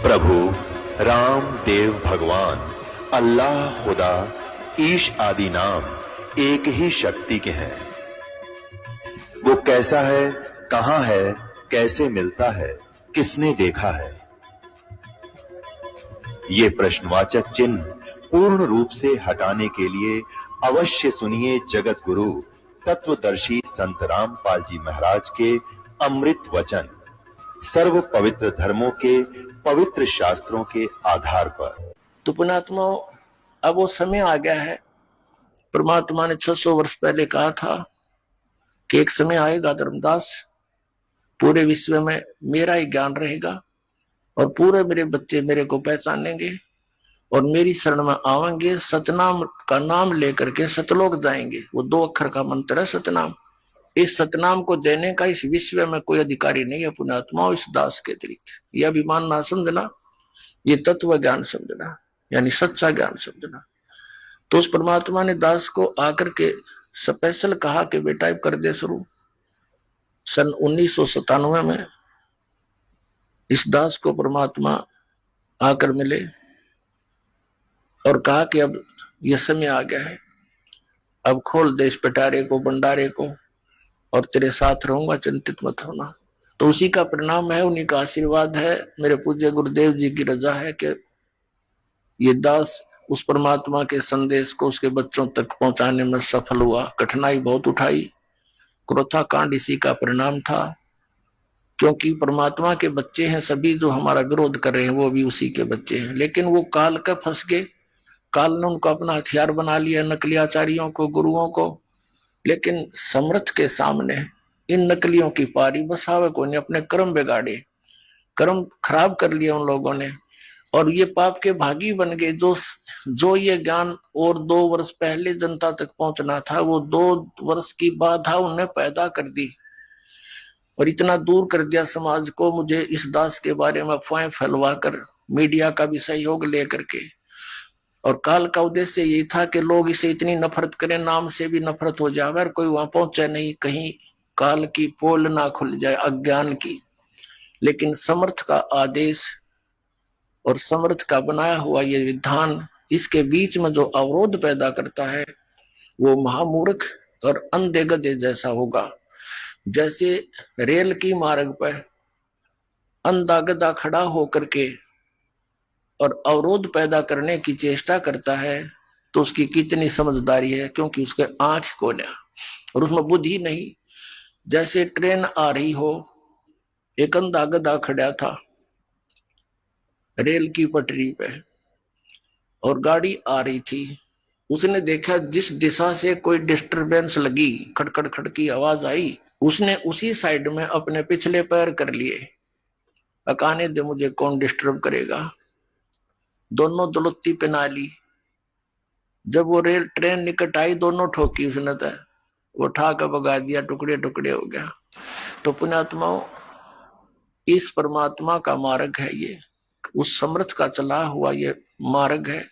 प्रभु राम देव भगवान अल्लाह खुदा ईश आदि नाम एक ही शक्ति के हैं। वो कैसा है, कहां है, कैसे मिलता है, किसने देखा है? ये प्रश्नवाचक चिन्ह पूर्ण रूप से हटाने के लिए अवश्य सुनिए जगत गुरु तत्वदर्शी संत रामपाल जी महाराज के अमृत वचन, सर्व पवित्र धर्मों के पवित्र शास्त्रों के आधार पर। तो पुण्यात्मा, अब वो समय आ गया है। परमात्मा ने 600 वर्ष पहले कहा था कि एक समय आएगा धर्मदास, पूरे विश्व में मेरा ही ज्ञान रहेगा और पूरे मेरे बच्चे मेरे को पहचानेंगे और मेरी शरण में आवेंगे, सतनाम का नाम लेकर के सतलोक जाएंगे। वो 2 अक्षर का मंत्र है सतनाम। इस सतनाम को देने का इस विश्व में कोई अधिकारी नहीं है पुण्यात्मा, इस दास के अतिरिक्त। यह अभिमान ना समझना, ये तत्व ज्ञान समझना, यानी सच्चा ज्ञान समझना। तो उस परमात्मा ने दास को आकर के स्पेशल कहा कि बेटा कर दे शुरू। सन 1997 में इस दास को परमात्मा आकर मिले और कहा कि अब यह समय आ गया है, अब खोल दे इस पिटारे को, भंडारे को, और तेरे साथ रहूंगा, चिंतित मत होना। तो उसी का परिणाम है, उन्हीं का आशीर्वाद है, मेरे पूज्य गुरुदेव जी की रजा है कि ये दास उस परमात्मा के संदेश को उसके बच्चों तक पहुंचाने में सफल हुआ। कठिनाई बहुत उठाई, क्रोथा कांड इसी का परिणाम था, क्योंकि परमात्मा के बच्चे हैं सभी, जो हमारा विरोध कर रहे हैं वो भी उसी के बच्चे हैं। लेकिन वो काल का फंस गए, काल ने उनको अपना हथियार बना लिया, नकली आचार्यों को, गुरुओं को। लेकिन समर्थ के सामने इन नकलियों की पारी बसावे को ने अपने कर्म बिगाड़े, कर्म खराब कर लिए उन लोगों ने, और ये पाप के भागी बन गए। जो ये ज्ञान और 2 वर्ष पहले जनता तक पहुंचना था, वो 2 वर्ष की बाधा उन्हें पैदा कर दी और इतना दूर कर दिया समाज को। मुझे इस दास के बारे में अफवाहें फैलवा कर, मीडिया का भी सहयोग लेकर के, और काल का उद्देश्य यही था कि लोग इसे इतनी नफरत करें, नाम से भी नफरत हो जाए और कोई वहां पहुंचे नहीं, कहीं काल की पोल ना खुल जाए अज्ञान की। लेकिन समर्थ का आदेश और समर्थ का बनाया हुआ ये विधान, इसके बीच में जो अवरोध पैदा करता है वो महामूर्ख और अंधे गधे जैसा होगा। जैसे रेल की मार्ग पर अंधा गधा खड़ा होकर के और अवरोध पैदा करने की चेष्टा करता है, तो उसकी कितनी समझदारी है, क्योंकि उसके आंख खोला और उसमें बुद्धि नहीं। जैसे ट्रेन आ रही हो, एक अंधा गधा खड़ा था रेल की पटरी पे और गाड़ी आ रही थी। उसने देखा जिस दिशा से कोई डिस्टरबेंस लगी, खड़खड़ खड़ की आवाज आई, उसने उसी साइड में अपने पिछले पैर कर लिए। अकाने दे, मुझे कौन डिस्टर्ब करेगा। दोनों दलुत्ती पहना ली। जब वो रेल ट्रेन निकट आई, दोनों ठोकी उसने, तो वो ठा कर भगा दिया, टुकड़े टुकड़े हो गया। तो पुण्यात्माओं, इस परमात्मा का मार्ग है ये, उस समर्थ का चला हुआ ये मार्ग है।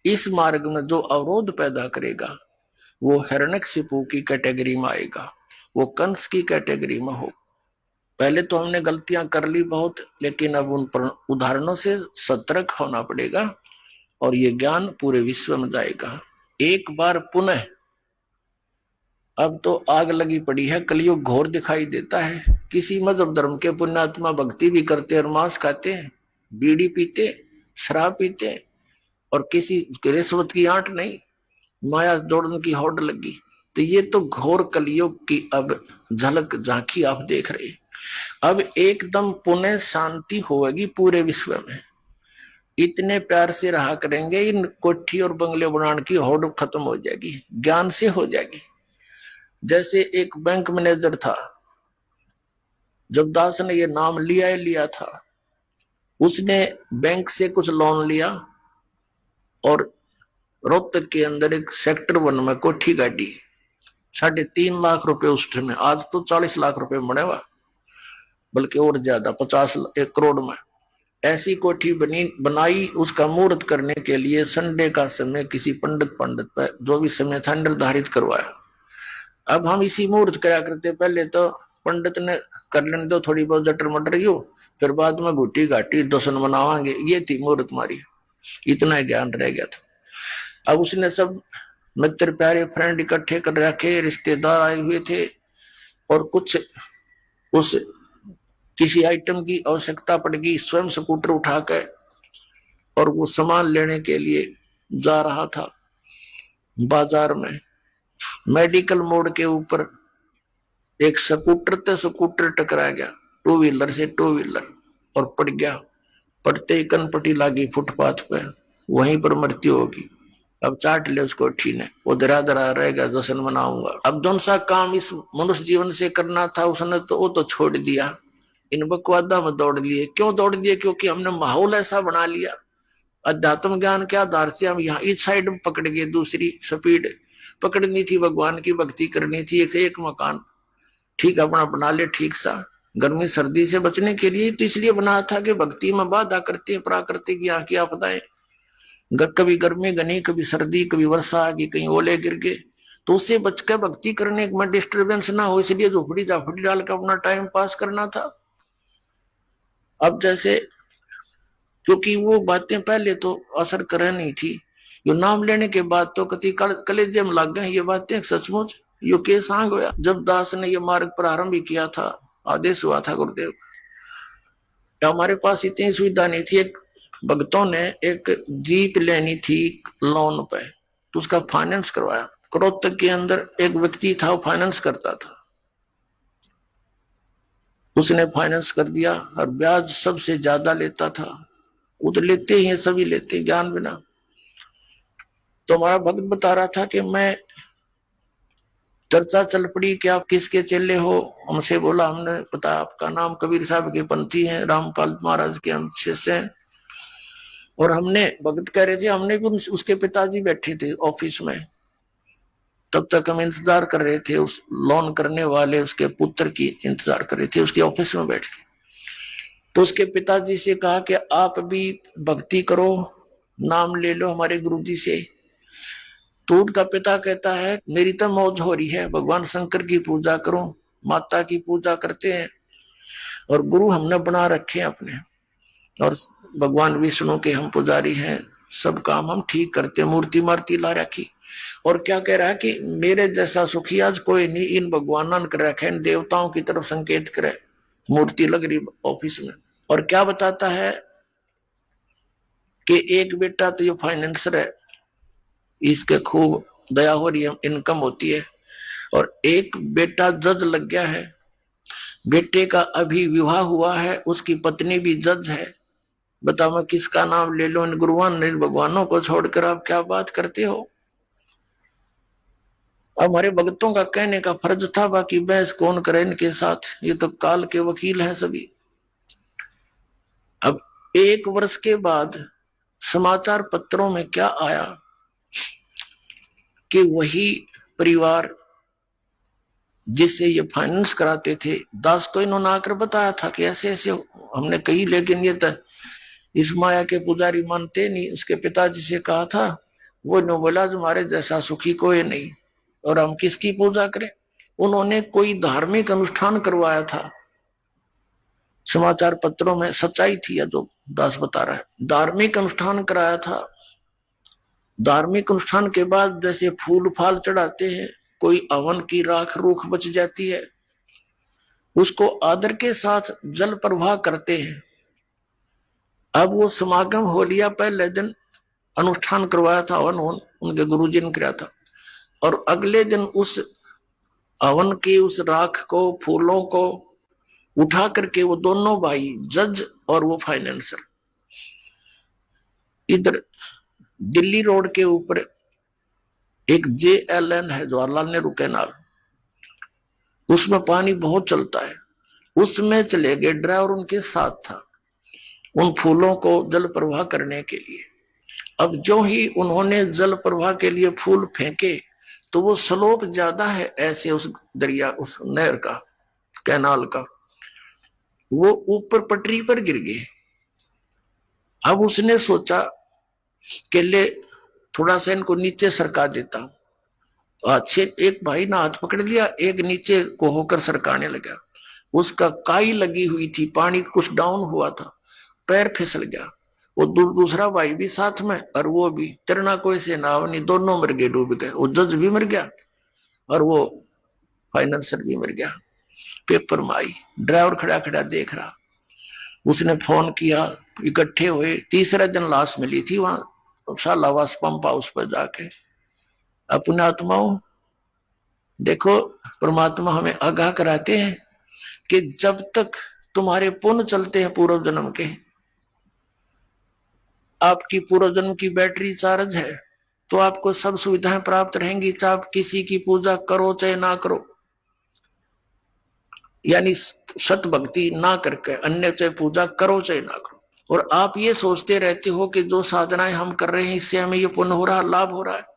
इस मार्ग में जो अवरोध पैदा करेगा वो हिरण्यकशिपु की कैटेगरी में आएगा, वो कंस की कैटेगरी में हो। पहले तो हमने गलतियां कर ली बहुत, लेकिन अब उन पर उदाहरणों से सतर्क होना पड़ेगा और ये ज्ञान पूरे विश्व में जाएगा। एक बार पुनः, अब तो आग लगी पड़ी है, कलयुग घोर दिखाई देता है। किसी मजहब धर्म के पुण्यात्मा भक्ति भी करते और मांस खाते हैं, बीड़ी पीते, शराब पीते, और किसी रिश्वत की आंट नहीं, माया दौड़न की होड़ लगी। तो ये तो घोर कलयुग की अब झलक झांकी आप देख रहे। अब एकदम पुनः शांति होगी पूरे विश्व में। इतने प्यार से रहा करेंगे, इन कोठी और बंगले बनाने की होड़ खत्म हो जाएगी, ज्ञान से हो जाएगी। जैसे एक बैंक मैनेजर था, जब दास ने ये नाम लिया था, उसने बैंक से कुछ लोन लिया और रोहतक के अंदर एक सेक्टर 1 में कोठी गाड़ी, 3.5 लाख रुपए उस में। आज तो 40 लाख रुपए बने हुआ, बल्कि और ज्यादा, 1 करोड़ में ऐसी कोठी बनाई। उसका मुहूर्त करने के लिए संडे का समय किसी पंडित पर जो भी समय था निर्धारित करवाया। अब हम इसी मुहूर्त करा करते, पहले तो पंडित ने कर लेने दो थोड़ी बहुत जटर मटर यू, फिर बाद में घुटी घाटी दर्शन मनावांगे, ये थी मुहूर्त मारी। इतना ज्ञान रह गया था। अब उसने सब मित्र प्यारे फ्रेंड इकट्ठे कर रखे, रिश्तेदार आए हुए थे, और कुछ उस किसी आइटम की आवश्यकता पड़ गई, स्वयं स्कूटर उठाकर और वो सामान लेने के लिए जा रहा था बाजार में। मेडिकल मोड़ के ऊपर एक स्कूटर टकरा गया, टू व्हीलर से टू व्हीलर, और पड़ गया। पड़ते ही कनपटी लागी फुटपाथ पे, वहीं पर मृत्यु होगी। अब चाट ले उसको ठी ने, वो दरा दरा रहेगा, जश्न मनाऊंगा। अब जौन सा काम इस मनुष्य जीवन से करना था उसने तो वो तो छोड़ दिया, इन बकवादा में दौड़ लिए। क्यों दौड़ दिए? क्योंकि हमने माहौल ऐसा बना लिया। अध्यात्म ज्ञान के आधार से हम यहाँ इस साइड में पकड़ गए, दूसरी स्पीड पकड़नी थी, भगवान की भक्ति करनी थी। एक मकान ठीक अपना बना ले, ठीक सा गर्मी सर्दी से बचने के लिए तो इसलिए बना था कि भक्ति में बाधा करते हैं प्राकृतिक यहाँ की आपदाएं। कभी गर्मी घनी, कभी सर्दी, कभी वर्षा आ गई, कहीं ओले गिर गए, तो उससे बचकर भक्ति करने में डिस्टर्बेंस ना हो, इसलिए झोपड़ी झापड़ी डालकर अपना टाइम पास करना था। अब जैसे क्योंकि वो बातें पहले तो असर कर नहीं थी, यो नाम लेने के बाद तो कति कलेजे में लग गए ये बातें सचमुच। यो के सांग होया जब दास ने ये मार्ग प्रारंभ किया था, आदेश हुआ था गुरुदेव, हमारे पास इतनी सुविधा नहीं थी। एक भक्तों ने एक जीप लेनी थी लोन पे, तो उसका फाइनेंस करवाया। रोहतक के अंदर एक व्यक्ति था, वो फाइनेंस करता था, उसने फाइनेंस कर दिया और ब्याज सबसे ज्यादा लेता था। वो तो लेते ही हैं, सभी लेते हैं ज्ञान बिना। तो हमारा भक्त बता रहा था कि मैं चर्चा चल पड़ी कि आप किसके चेले हो। हमसे बोला, हमने पता आपका नाम कबीर साहब के पंथी हैं, रामपाल महाराज के हम शिष्य हैं। और हमने भक्त कह रहे थे, हमने भी उसके पिताजी बैठे थे ऑफिस में, तब तक हम इंतजार कर रहे थे, उस लोन करने वाले उसके पुत्र की इंतजार कर रहे थे, उसके ऑफिस में बैठ के। तो उसके पिताजी से कहा कि आप भी भक्ति करो, नाम ले लो हमारे गुरुजी से। तो उनका पिता कहता है, मेरी तो मौज हो रही है, भगवान शंकर की पूजा करूं, माता की पूजा करते हैं, और गुरु हमने बना रखे हैं अपने, और भगवान विष्णु के हम पुजारी हैं, सब काम हम ठीक करते, मूर्ति मार्ति ला रखी। और क्या कह रहा है कि मेरे जैसा सुखी आज कोई नहीं, इन भगवान कर रखे, इन देवताओं की तरफ संकेत करे, मूर्ति लग रही ऑफिस में। और क्या बताता है कि एक बेटा तो ये फाइनेंसर है, इसके खूब दया हो रही है, इनकम होती है, और एक बेटा जज लग गया है, बेटे का अभी विवाह हुआ है, उसकी पत्नी भी जज है। बताओ मैं किसका नाम ले लो, इन गुरुवान इन भगवानों को छोड़कर आप क्या बात करते हो। हमारे भक्तों का कहने का फर्ज था, बाकी बहस कौन करे इनके साथ, ये तो काल के वकील हैं सभी। अब एक वर्ष के बाद समाचार पत्रों में क्या आया कि वही परिवार जिससे ये फाइनेंस कराते थे, दास को इन्होंने आकर बताया था कि ऐसे ऐसे हमने कही, लेकिन ये तो इस माया के पुजारी मानते नहीं। उसके पिताजी से कहा था, वो ने बोला तुम्हारे जैसा सुखी कोई नहीं, और हम किसकी पूजा करें। उन्होंने कोई धार्मिक अनुष्ठान करवाया था, समाचार पत्रों में सच्चाई थी या जो दास बता रहा है, धार्मिक अनुष्ठान कराया था। धार्मिक अनुष्ठान के बाद जैसे फूल फाल चढ़ाते हैं, कोई हवन की राख रूख बच जाती है, उसको आदर के साथ जल प्रवाह करते हैं। अब वो समागम हो लिया, पहले दिन अनुष्ठान करवाया था, हवन उनके गुरुजी ने किया था, और अगले दिन उस हवन की उस राख को, फूलों को उठा करके वो दोनों भाई, जज और वो फाइनेंसर, इधर दिल्ली रोड के ऊपर एक JLN है, जवाहरलाल नेहरू कैनाल, उसमें पानी बहुत चलता है, उसमें चले गए। ड्राइवर उनके साथ था, उन फूलों को जल प्रवाह करने के लिए। अब जो ही उन्होंने जल प्रवाह के लिए फूल फेंके, तो वो स्लोप ज्यादा है ऐसे उस दरिया, उस नहर का, कैनाल का, वो ऊपर पटरी पर गिर गए। अब उसने सोचा कि ले थोड़ा सा इनको नीचे सरका देता हूं। अच्छे एक भाई ने हाथ पकड़ लिया, एक नीचे को होकर सरकाने लगा। उसका काई लगी हुई थी, पानी कुछ डाउन हुआ था, पैर फिसल गया। वो दूसरा भाई भी साथ में, और वो भी तैरना कोई से नाव नहीं, दोनों मर गए, डूब गए। वो जज भी मर गया और वो फाइनेंसर भी मर गया। पेपर में आई, ड्राइवर खड़ा खड़ा देख रहा। उसने फोन किया, इकट्ठे हुए। तीसरे दिन लाश मिली थी वहां शालावास पंप हाउस पर जाके। अपने आत्माओं देखो, परमात्मा हमें आगाह कराते हैं कि जब तक तुम्हारे पुण्य चलते हैं पूर्व जन्म के, आपकी पूर्व जन्म की बैटरी चार्ज है, तो आपको सब सुविधाएं प्राप्त रहेंगी, चाहे आप किसी की पूजा करो चाहे ना करो। यानी सत भक्ति ना करके अन्य चाहे पूजा करो चाहे ना करो। और आप ये सोचते रहते हो कि जो साधनाएं हम कर रहे हैं इससे हमें ये पुण्य हो रहा, लाभ हो रहा है।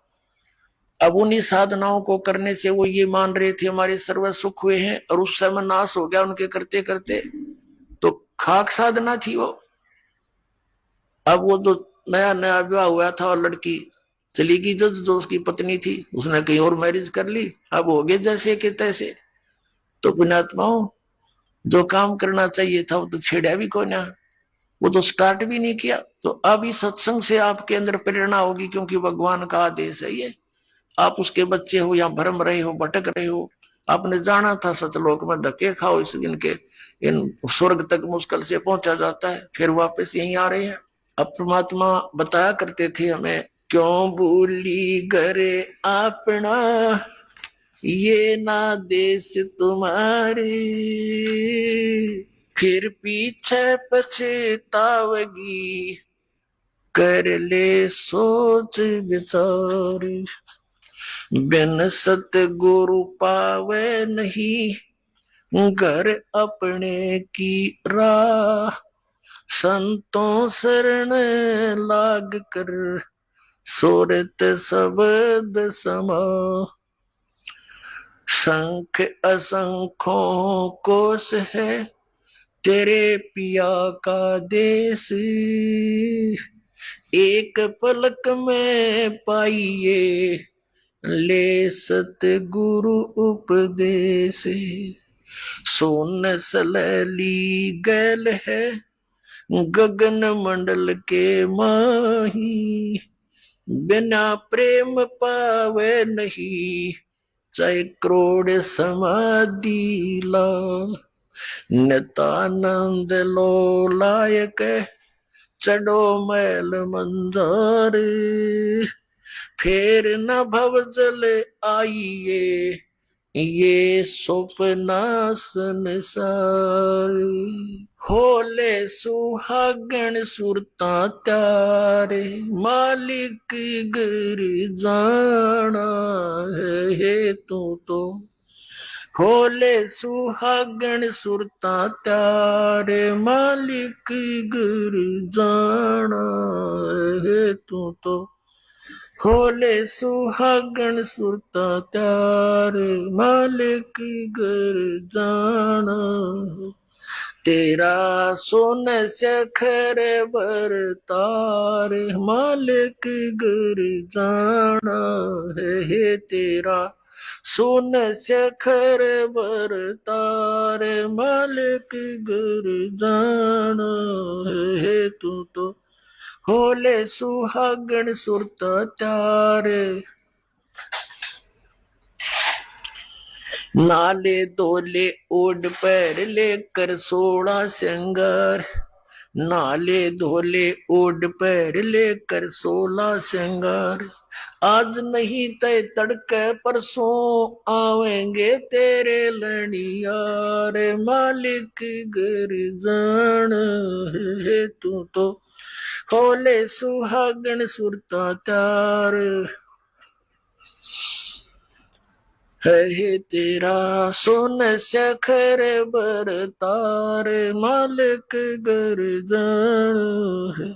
अब उन्हीं साधनाओं को करने से वो ये मान रहे थे हमारे सर्व सुख हुए हैं, और उस समय नाश हो गया उनके करते करते। तो खाक साधना थी वो। अब वो जो नया नया विवाह हुआ था और लड़की चली गई, जो उसकी पत्नी थी, उसने कहीं और मैरिज कर ली, अब हो गए जैसे के तैसे। तो पुण्यात्माओं, जो काम करना चाहिए था वो तो छेड़ा भी को ना, वो तो स्टार्ट भी नहीं किया। तो अब इस सत्संग से आपके अंदर प्रेरणा होगी, क्योंकि भगवान का आदेश है ये। आप उसके बच्चे हो, या भरम रहे हो, भटक रहे हो, आपने जाना था सतलोक में धक्के खाओ, इस इनके इन स्वर्ग तक मुश्किल से पहुंचा जाता है, फिर वापस यहीं आ रहे हैं। अब परमात्मा बताया करते थे हमें, क्यों भूली गरे अपना, ये ना देश तुम्हारी, फिर पीछे पछतावगी, कर ले सोच विचार। बिन सतगुरु पावे नहीं, घर अपने की राह, संतों शरण लाग कर, सोरत शब्द समा। संख असंखों कोस है तेरे पिया का देश, एक पलक में पाइए ले सतगुरु उपदेश। सोन सलली गैल है गगन मंडल के माही, बिना प्रेम पावे नहीं, चाहे करोड़ समाधि ला। नितानंद लो लायक चढ़ो मैल मंजार, फिर न भव जल आइए, ये स्वप्ना संसार। होले सुहागण सुरता त्यारे, मालिक गिर जाना है तू तो। होले सुहागण सुरता त्यारे, मालिक गिर जाना है तू तो। होले सुहागण सुरता त्यारे, मालिक गिर जाना। तेरा सोन सखर बरतार, मालिक गिर जाना है तेरा। सोन सखर बरतार, मालिक गिर जाना है तू तो। होले सुहागण सुरता त्यारे, नाले दोले ओढ़ पैर लेकर 16 श्रृंगार। नाले धोले ओढ़ पैर लेकर 16 श्रृंगार। आज नहीं तय तड़के परसों आवेंगे तेरे लड़ियार, मालिक गिर जान है तू तो। होले सुहागण सुरता त्यार है तेरा। सोन सखर बरतार, मालिक गिर जान है।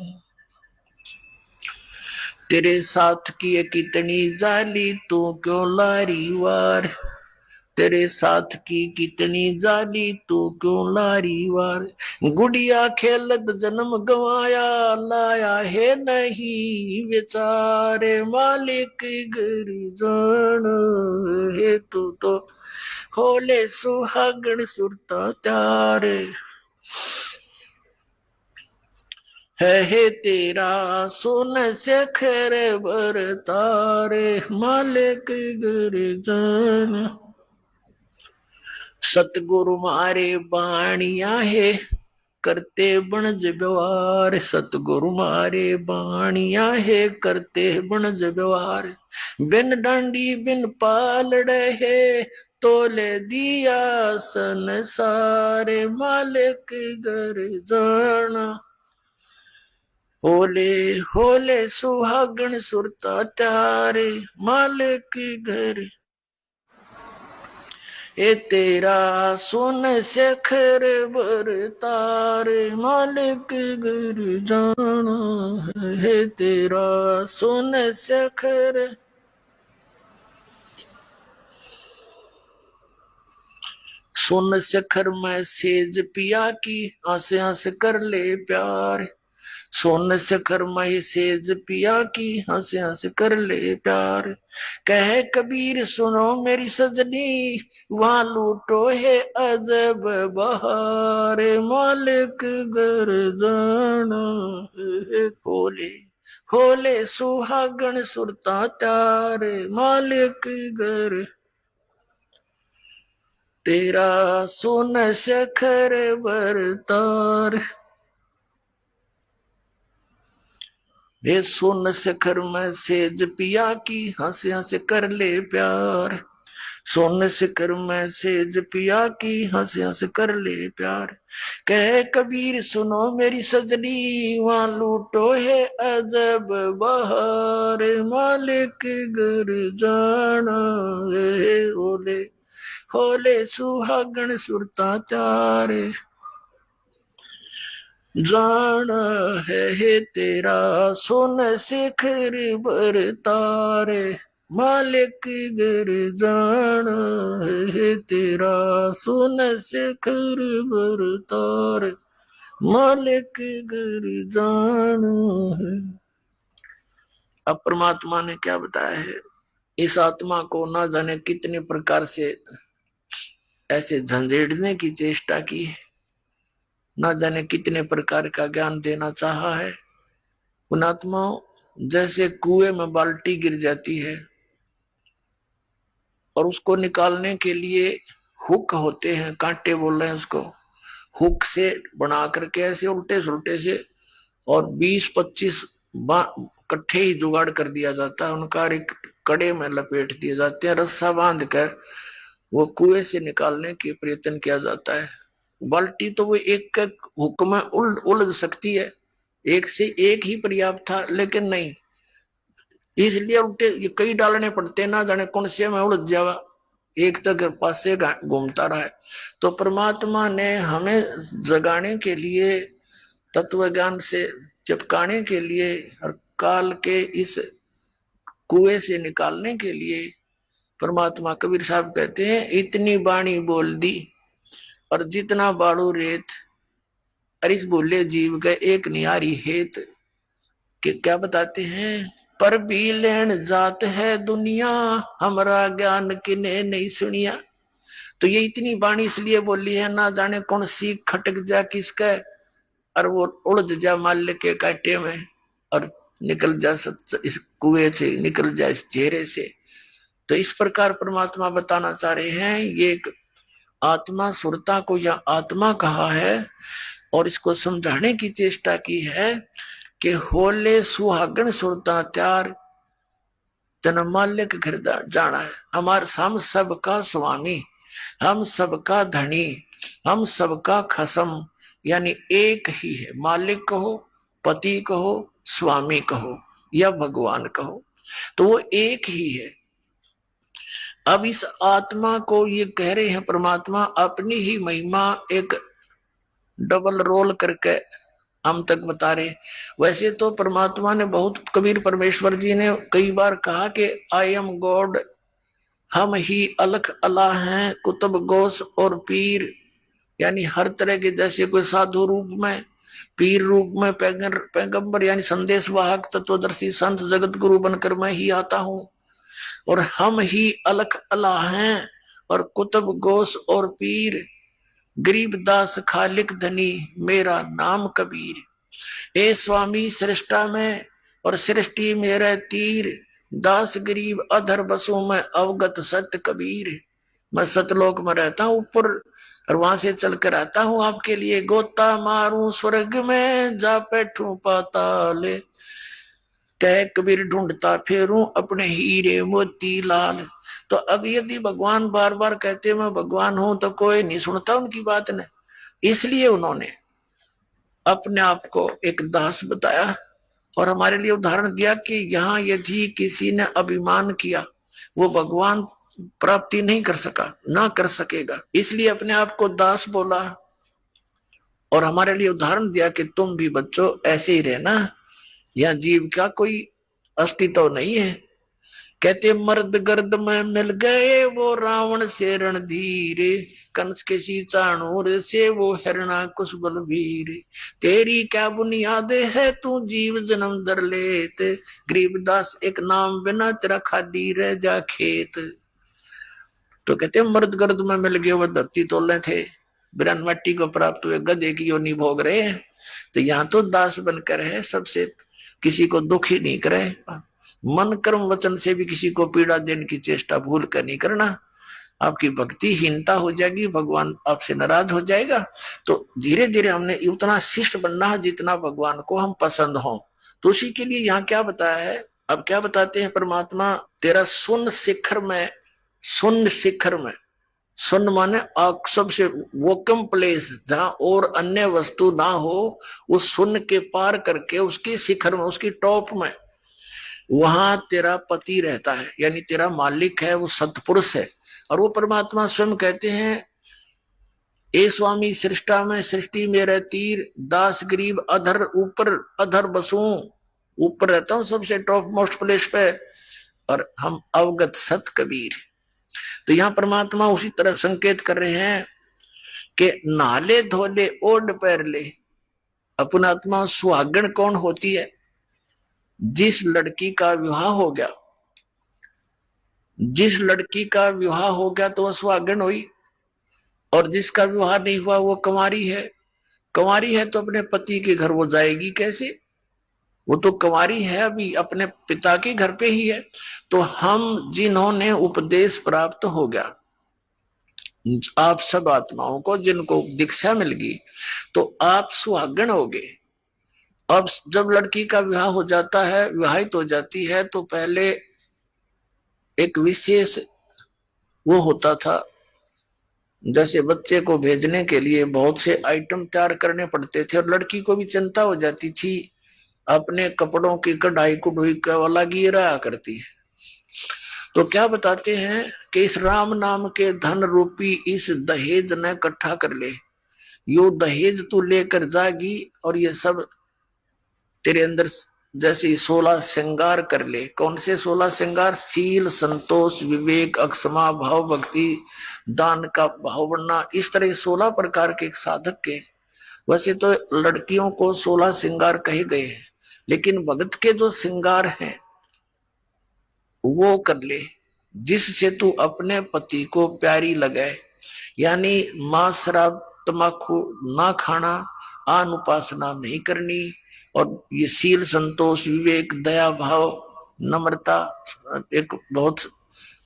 तेरे साथ की कितनी जाली तू क्यों लारी वार। तेरे साथ की कितनी जाली तू क्यों लारी वार। गुड़िया खेलत जन्म गवाया, लाया है नहीं विचार, मालिक गिर जान है तू तो। होले सुहागण सुरता त्यारे है तेरा सुन शेखर बर तारे मालिक गिरजन सतगुरु मारे बाणिया है करते बनज व्यवहार सतगुरु मारे बाणिया है करते बनज व्यवहार बिन डांडी बिन पालड़े है तोले दिया संसारे मालिक घर जाना होले होले सुहागण सुरता त्यारे मालिक घर ए तेरा सुन शेखर बर तारे मालिक घर जाना है तेरा सुन शेखर सुन शेखर में सेज पिया की आसे आसे कर ले प्यार सोन शेखर मही सेज पिया की हंस हंस कर ले प्यार कह कबीर सुनो मेरी सजनी वहां लूटो है अजब बहार मालिक घर जाना है होले होले सुहागण सुरता त्यारे मालिक घर तेरा सोन शेखर बरतार वे सोन शेखर में सेज पिया की हंस हंस कर ले प्यार सोन शेखर में सेज पिया की हंस हंस कर ले प्यार कह कबीर सुनो मेरी सजनी वहां लूटो है अजब बहार मालिक घर जाना है होले होले सुहागण सुरता चारे जाना है तेरा सोन शेखर बर तारे मालिक घर जाना है तेरा सोन शेखर बर तारे मालिक घर जाना है। अब परमात्मा ने क्या बताया है, इस आत्मा को ना जाने कितने प्रकार से ऐसे झंझेड़ने की चेष्टा की है, ना जाने कितने प्रकार का ज्ञान देना चाहा है। उन आत्माओं जैसे कुएं में बाल्टी गिर जाती है और उसको निकालने के लिए हुक होते हैं, कांटे बोल रहे हैं उसको, हुक से बना करके ऐसे उल्टे सुलटे से और 20-25 इकट्ठे ही जुगाड़ कर दिया जाता है, उनका एक कड़े में लपेट दिए जाते हैं, रस्सा बांध कर वो कुएं से निकालने के प्रयत्न किया जाता है। बाल्टी तो वो एक हुक में उलझ सकती है, एक से एक ही पर्याप्त था, लेकिन नहीं, इसलिए उल्टे ये कई डालने पड़ते, ना जाने कौन से में उलझ जावा, एक तक पास से घूमता रहा है। तो परमात्मा ने हमें जगाने के लिए, तत्व ज्ञान से चिपकाने के लिए और काल के इस कुएं से निकालने के लिए, परमात्मा कबीर साहब कहते हैं इतनी बाणी बोल दी और जितना बाड़ू रेत, और इस बोले जीव का एक नियारी हेत कि क्या बताते हैं, पर भी लेन जात है दुनिया हमारा ज्ञान किने नहीं सुनिया। तो ये इतनी बाणी इसलिए बोली है, ना जाने कौन सी खटक जा किसका और वो उड़ जा माल्य के कांटे में और निकल जा इस कुएं से, निकल जा इस चेहरे से। तो इस प्रकार परमात्मा बताना चाह रहे हैं, ये एक आत्मा सुरता को या आत्मा कहा है और इसको समझाने की चेष्टा की है कि होले सुहागण सुरता त्यार तन मालिक घर जाना है। हम सबका स्वामी, हम सबका धनी, हम सबका खसम, यानी एक ही है, मालिक कहो, पति कहो, स्वामी कहो या भगवान कहो, तो वो एक ही है। अब इस आत्मा को ये कह रहे हैं परमात्मा अपनी ही महिमा एक डबल रोल करके हम तक बता रहे। वैसे तो परमात्मा ने बहुत, कबीर परमेश्वर जी ने कई बार कहा कि आई एम गॉड, हम ही अलख अल्लाह हैं, कुतुब गौस और पीर, यानी हर तरह के, जैसे कोई साधु रूप में, पीर रूप में, पैगंबर यानी संदेश वाहक तत्वदर्शी संत जगत गुरु बनकर मैं ही आता हूं, और हम ही अलख अल्लाह हैं और कुतुब गोस और पीर, गरीब दास खालिक धनी, मेरा नाम कबीर। ए स्वामी सृष्टा में और सृष्टि मेरे तीर, दास गरीब अधर बसू मैं अवगत सत्य कबीर। मैं सतलोक में रहता हूँ ऊपर, और वहां से चल कर आता हूँ आपके लिए। गोता मारूं स्वर्ग में, जा बैठूं पाताल, कह कबीर ढूंढता फेरूं अपने हीरे मोती लाल। तो अब यदि भगवान बार बार कहते मैं भगवान हूं तो कोई नहीं सुनता उनकी बात ने, इसलिए उन्होंने अपने आप को एक दास बताया और हमारे लिए उदाहरण दिया कि यहाँ यदि किसी ने अभिमान किया वो भगवान प्राप्ति नहीं कर सका, ना कर सकेगा, इसलिए अपने आप को दास बोला और हमारे लिए उदाहरण दिया कि तुम भी बच्चों ऐसे ही रहना। यह जीव का कोई अस्तित्व नहीं है। कहते मर्द गर्द में मिल गए वो रावण से रणधीर, कंस के सी चाणूर से वो हिरणा कुश बलवीर। तेरी क्या बुनियाद है तू जीव जन्म दर लेत, गरीबदास एक नाम बिना तेरा खाली रह जा खेत। तो कहते मर्द गर्द में मिल गए वो धरती तोले थे, बिरन मट्टी को प्राप्त हुए गधे की योनि भोग रहे हैं। तो यहाँ तो दास बनकर है, सबसे किसी को दुखी नहीं करे, मन कर्म वचन से भी किसी को पीड़ा देने की चेष्टा भूल कर नहीं करना। आपकी भक्ति हीनता हो जाएगी, भगवान आपसे नाराज हो जाएगा। तो धीरे धीरे हमने उतना शिष्ट बनना है जितना भगवान को हम पसंद हो। तो उसी के लिए यहाँ क्या बताया है, अब क्या बताते हैं परमात्मा, तेरा सुन शिखर में, सुन शिखर में, सुन माने सबसे वोकम प्लेस जहां और अन्य वस्तु ना हो, उस सुन के पार करके उसकी शिखर में, उसकी टॉप में, वहां तेरा पति रहता है, यानी तेरा मालिक है, वो सतपुरुष है। और वो परमात्मा स्वयं कहते हैं ए स्वामी सृष्टा में सृष्टि मेरे तीर, दास गरीब अधर ऊपर अधर बसूं, ऊपर रहता हूं सबसे टॉप मोस्ट प्लेस पे, और हम अवगत सत कबीर। तो यहां परमात्मा उसी तरह संकेत कर रहे हैं कि नाले धोले ओढ़ पैर ले। अपनात्मा सुहागण कौन होती है, जिस लड़की का विवाह हो गया, जिस लड़की का विवाह हो गया तो वह सुहागण हुई, और जिसका विवाह नहीं हुआ वो कुंवारी है। कुंवारी है तो अपने पति के घर वो जाएगी कैसे, वो तो कुंवारी है, अभी अपने पिता के घर पे ही है। तो हम जिन्होंने उपदेश प्राप्त हो गया, आप सब आत्माओं को जिनको दीक्षा मिल गई, तो आप सुहागण हो गए। अब जब लड़की का विवाह हो जाता है, विवाहित हो जाती है, तो पहले एक विशेष वो होता था, जैसे बच्चे को भेजने के लिए बहुत से आइटम तैयार करने पड़ते थे, और लड़की को भी चिंता हो जाती थी, अपने कपड़ों की कढ़ाई कुढ़ाई का अलग ही रहा करती है। तो क्या बताते हैं कि इस राम नाम के धन रूपी इस दहेज न इकट्ठा कर ले, यो दहेज तू लेकर जागी, और ये सब तेरे अंदर जैसे 16 श्रृंगार कर ले। कौन से 16 श्रृंगार, शील संतोष विवेक अक्षमा भाव भक्ति दान का भाव बनना, इस तरह 16 प्रकार के एक साधक के। वैसे तो लड़कियों को 16 श्रृंगार कहे गए हैं, लेकिन भगत के जो श्रृंगार हैं वो कर ले, जिससे तू अपने पति को प्यारी लगे। यानी मांस शराब तम्बाकू ना खाना, आन उपासना नहीं करनी, और ये शील संतोष विवेक दया भाव नम्रता, एक बहुत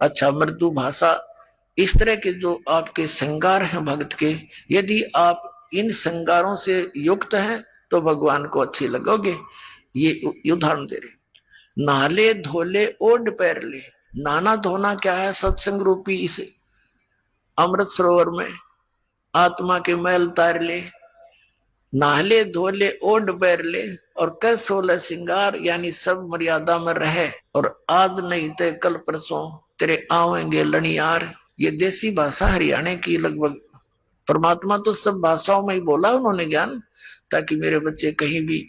अच्छा मृदु भाषा, इस तरह के जो आपके श्रृंगार हैं भक्त के, यदि आप इन श्रृंगारों से युक्त हैं तो भगवान को अच्छे लगोगे। ये उदाहरण दे रहे। नाले धोले ओढ़ पैर ले। नाना धोना क्या है, सत्संग रूपी इस अमृत सरोवर में आत्मा के मैल तार ले। नाले धोले ओढ़ पैर ले, और कै 16 श्रृंगार, यानी सब मर्यादा में रहे, और आज नहीं तो कल परसों तेरे आवेंगे लनियार। ये देसी भाषा हरियाणा की लगभग, परमात्मा तो सब भाषाओं में ही बोला उन्होंने ज्ञान, ताकि मेरे बच्चे कहीं भी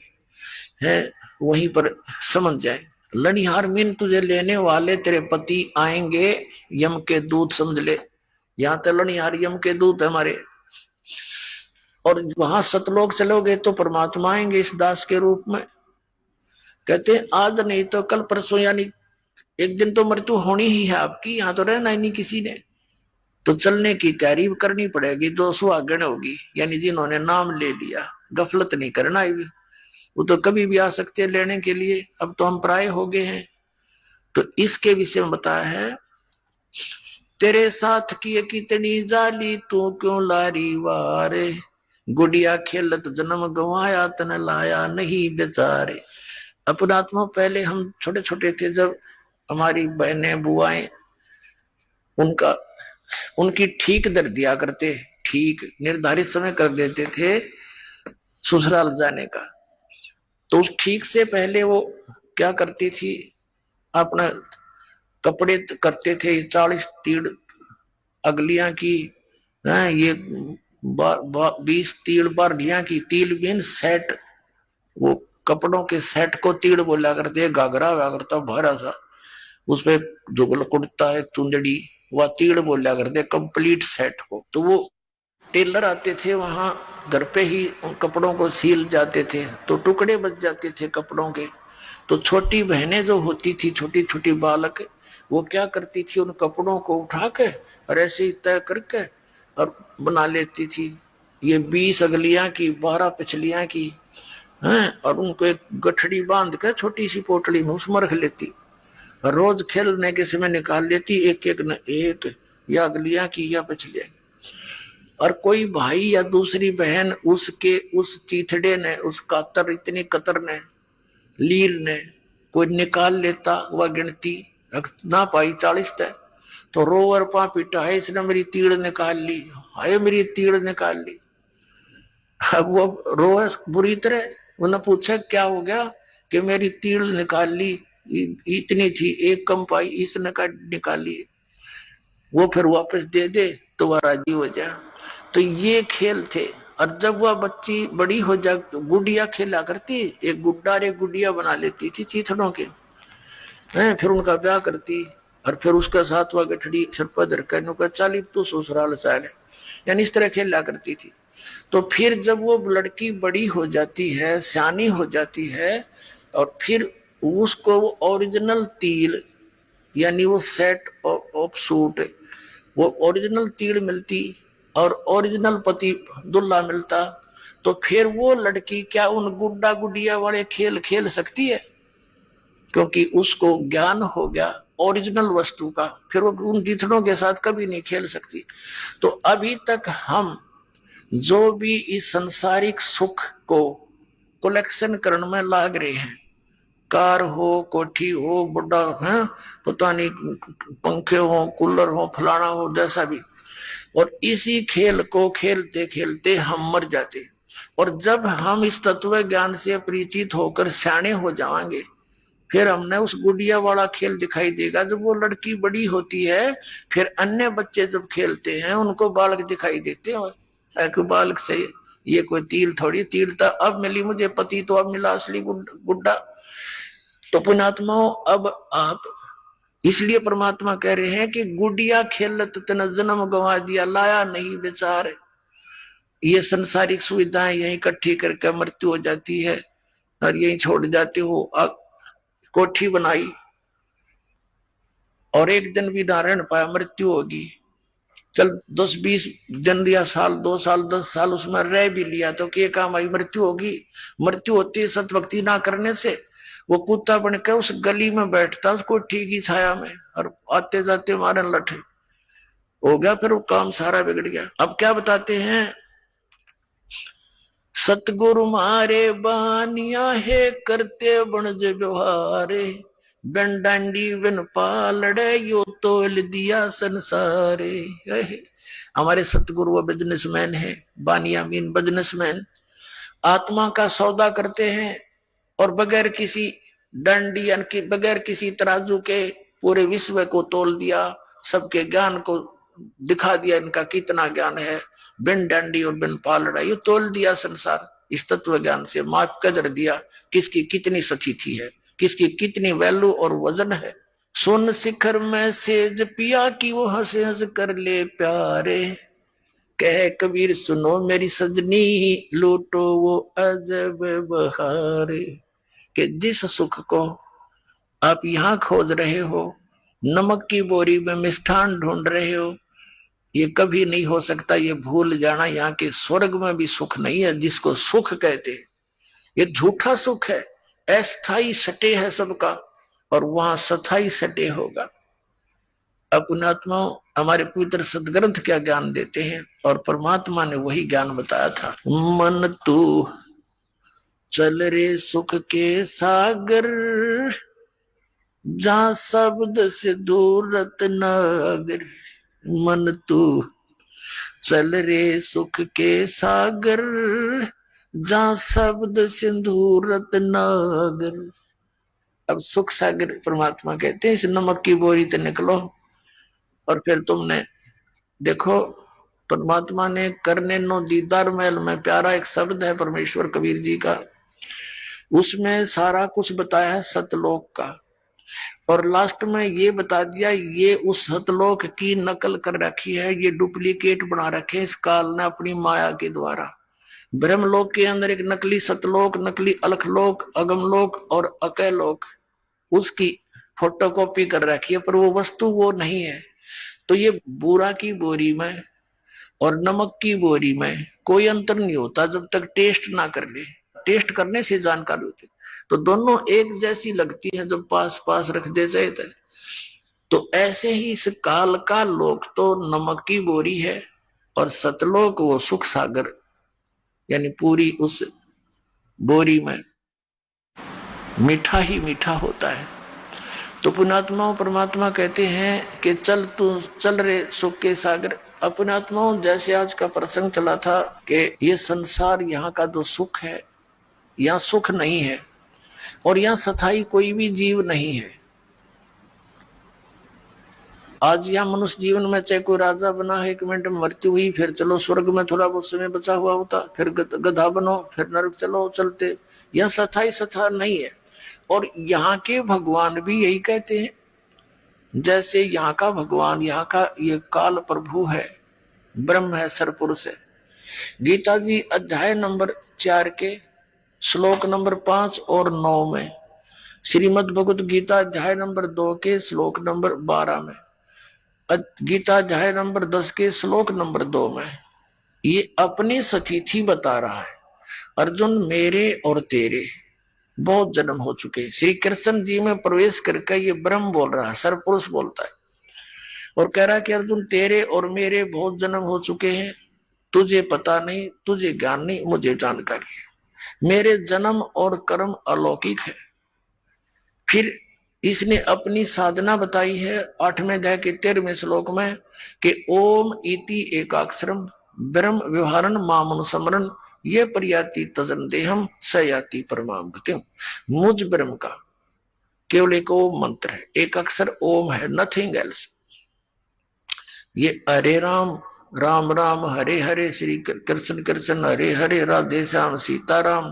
हैं वहीं पर समझ जाए। लनिहार मीन तुझे लेने वाले तेरे पति आएंगे, यम के दूत समझ ले। यहाँ तो लनिहार यम के दूत है हमारे, और वहां सतलोक चलोगे तो परमात्मा आएंगे इस दास के रूप में। कहते हैं आज नहीं तो कल परसों, यानी एक दिन तो मृत्यु होनी ही है आपकी, यहाँ तो रहना ही नहीं किसी ने। तो चलने की तैयारी करनी पड़ेगी। 2 सुहागण होगी, यानी जिन्होंने नाम ले लिया, गफलत नहीं करना है। वो तो कभी भी आ सकते हैं लेने के लिए, अब तो हम पराये हो गए हैं। तो इसके विषय में बताया है, तेरे साथ की कितनी जाली तू क्यों लारी वारे, गुड़िया खेलत जन्म गवाया तन लाया नहीं बेचारे। अपनात्मा पहले हम छोटे छोटे थे, जब हमारी बहनें बुआएं उनका उनकी ठीक दर दिया करते, ठीक निर्धारित समय कर देते थे ससुराल जाने का। तो उस ठीक से पहले वो क्या करती थी, अपना कपड़े करते थे 40 तीड़ अगलियां की, ये 20 तीड़ बारलियां की। तील बीन सेट, वो कपड़ों के सेट को तीड़ बोला करते। घाघरा हुआ करता भारा सा, उसपे जुगल कुर्ता है चुंदड़ी, वह तीड़ बोला करते कंप्लीट सेट को। तो वो टेलर आते थे वहां, घर पे ही उन कपड़ों को सील जाते थे, तो टुकड़े बच जाते थे कपड़ों के। तो छोटी बहनें जो होती थी, छोटी छोटी बालक, वो क्या करती थी, उन कपड़ों को उठा के और ऐसे ही तय करके और बना लेती थी। ये 20 अगलियां की, 12 पिछलियां की हैं, और उनको एक गठड़ी बांध कर छोटी सी पोटली में उसमें रख लेती। रोज खेलने के समय निकाल लेती, एक एक न एक, या अगलियां की या पिछलियां। और कोई भाई या दूसरी बहन उसके उस चीथड़े ने, उस कातर, इतनी कतर ने, लीर ने कोई निकाल लेता, वह गिनती ना पाई 40 तय, तो रोवर पा पीटा है, इसने मेरी तीड़ निकाल ली, हाय मेरी तीड़ निकाल ली। अब वो रोए बुरी तरह, उन्हें पूछा क्या हो गया, कि मेरी तीड़ निकाल ली, इतनी थी, एक कम पाई, इसने निकाली। वो फिर वापस दे दे तो वह राजी हो जाए। तो ये खेल थे। और जब वह बच्ची बड़ी हो जा, गुड़िया खेला करती, एक गुड्डा और एक गुड़िया बना लेती थी चीथड़ों के, फिर उनका ब्याह करती, और फिर उसका साथ वह गठड़ी सर पर धरकर चाली तो ससुराल साल है, यानी इस तरह खेला करती थी। तो फिर जब वो लड़की बड़ी हो जाती है, सियानी हो जाती है, और फिर उसको ओरिजिनल तिल, यानी वो सेट ऑफ सूट, वो ओरिजिनल तीड़ मिलती और ओरिजिनल पति दुल्ला मिलता, तो फिर वो लड़की क्या उन गुड्डा गुडिया वाले खेल खेल सकती है? क्योंकि उसको ज्ञान हो गया ओरिजिनल वस्तु का, फिर वो उन जिथड़ों के साथ कभी नहीं खेल सकती। तो अभी तक हम जो भी इस संसारिक सुख को कलेक्शन करने में लाग रहे हैं, कार हो, कोठी हो, बुढ़ा है, पता नहीं पंखे हो, कूलर हो, फलाना हो, जैसा भी, और इसी खेल को खेलते खेलते हम मर जाते। और जब हम इस तत्व ज्ञान से परिचित होकर सियाने हो जाएंगे, फिर हमने उस गुड़िया वाला खेल दिखाई देगा। जब वो लड़की बड़ी होती है, फिर अन्य बच्चे जब खेलते हैं उनको बालक दिखाई देते हैं। बालक से ये कोई तिल थोड़ी, तिल तो अब मिली मुझे पति, तो अब मिला असली गुड्डा। तो पुण्यात्माओं, अब आप, इसलिए परमात्मा कह रहे हैं कि गुडिया खेलत तन जन्म गंवा दिया, लाया नहीं बेचारे। ये संसारिक सुविधाएं यही इकट्ठी करके मृत्यु हो जाती है और यही छोड़ जाते हो। कोठी बनाई और एक दिन भी ना रह पाया, मृत्यु होगी। चल 10-20 दिन या साल, 2 साल, 10 साल उसमें रह भी लिया, तो क्या काम आई, मृत्यु होगी। मृत्यु होती है सतभक्ति ना करने से। वो कुत्ता बनकर उस गली में बैठता, उसको ठीक ही छाया में, और आते जाते मारे लठे हो गया, फिर वो काम सारा बिगड़ गया। अब क्या बताते हैं, सतगुरु मारे बानिया है करते बनज व्यवहारे, बिन डांडी बिन पालड़े यो तोल दिया संसारे। हमारे सतगुरु वो बिजनेसमैन है, बानिया मीन बिजनेसमैन, आत्मा का सौदा करते हैं और बगैर किसी डंडी यानी बगैर किसी तराजू के पूरे विश्व को तोल दिया, सबके ज्ञान को दिखा दिया, इनका कितना ज्ञान है, बिन डंडी और बिन पालड़ा, ये तोल दिया संसार इस तत्व ज्ञान से, माप कदर दिया किसकी कितनी सतीथि है, किसकी कितनी वैल्यू और वजन है। सुन शिखर में सेज पिया की वो हंस हंस कर ले प्यारे, कह कबीर सुनो मेरी सजनी लूटो वो अजब बहारे। कि जिस सुख को आप यहां खोज रहे हो, नमक की बोरी में मिष्ठान ढूंढ रहे हो, ये कभी नहीं हो सकता, ये भूल जाना। यहाँ के स्वर्ग में भी सुख नहीं है जिसको सुख कहते हैं, ये झूठा सुख है। अस्थाई सटे है सबका, और वहां सथाई सटे होगा। अपनात्मा हमारे पवित्र सदग्रंथ क्या ज्ञान देते हैं, और परमात्मा ने वही ज्ञान बताया था। मन तू चल रे सुख के सागर, जहां शब्द से दूर रत्नागर। मन तू चल रे सुख के सागर, जहां शब्द सिंदूर रत्नागर। अब सुख सागर परमात्मा कहते हैं, इस नमक की बोरी से निकलो। और फिर तुमने देखो, परमात्मा ने करने नो दीदार महल में प्यारा एक शब्द है परमेश्वर कबीर जी का, उसमें सारा कुछ बताया है सतलोक का, और लास्ट में ये बता दिया ये उस सतलोक की नकल कर रखी है, ये डुप्लीकेट बना रखे इस काल ने अपनी माया के द्वारा। ब्रह्मलोक के अंदर एक नकली सतलोक, नकली अलखलोक, अगमलोक और अकलोक, उसकी फोटोकॉपी कर रखी है, पर वो वस्तु वो नहीं है। तो ये बूरा की बोरी में और नमक की बोरी में कोई अंतर नहीं होता जब तक टेस्ट ना कर ले। टेस्ट करने से जानकारी होती, तो दोनों एक जैसी लगती है जब पास पास रख दे जाए तो ऐसे ही इस काल का लोक तो नमक की बोरी है, और सतलोक वो सुख सागर, यानी पूरी उस बोरी में मीठा ही मीठा होता है। तो पुण्यात्माओं परमात्मा कहते हैं कि चल तू चल रे सुख के सागर। अपनात्माओं जैसे आज का प्रसंग चला था कि ये संसार यहाँ का जो सुख है, यहाँ सुख नहीं है, और यहाँ सथाई कोई भी जीव नहीं है। आज यहाँ मनुष्य जीवन में चाहे कोई राजा बना है, 1 मिनट में मृत्यु हुई, फिर चलो स्वर्ग में थोड़ा बहुत समय बचा हुआ होता, फिर गधा बनो, फिर नरक चलो चलते। यह सथाई सथा नहीं है। और यहाँ के भगवान भी यही कहते हैं, जैसे यहाँ का भगवान, यहाँ का ये काल प्रभु है, ब्रह्म है, सरपुरुष है। गीता जी अध्याय नंबर 4 के श्लोक नंबर 5 और 9 में, श्रीमद् भगवत गीता अध्याय नंबर 2 के श्लोक नंबर 12 में, गीता अध्याय नंबर 10 के श्लोक नंबर 2 में ये अपनी सतिथि बता रहा है। अर्जुन मेरे और तेरे बहुत जन्म हो चुके। श्री कृष्ण जी में प्रवेश करके ये ब्रह्म बोल रहा है, सरपुरुष बोलता है, और कह रहा है कि अर्जुन तेरे और मेरे बहुत जन्म हो चुके हैं, तुझे पता नहीं, तुझे ज्ञान नहीं, मुझे जानकारी है। मेरे जन्म और कर्म अलौकिक है। फिर इसने अपनी साधना बताई है 8वें अध्याय के 13वें श्लोक में कि ओम इति एकाक्षरम ब्रह्म व्यवहारन मामनुसमरन ये प्रयाति तजन देहम सयाति परमाम गतिम। मुझ ब्रह्म का केवल एक ओम मंत्र है, एक अक्षर ओम है, नथिंग एल्स। ये हरे राम राम राम हरे हरे, श्री कृष्ण कृष्ण हरे हरे, राधे श्याम सीताराम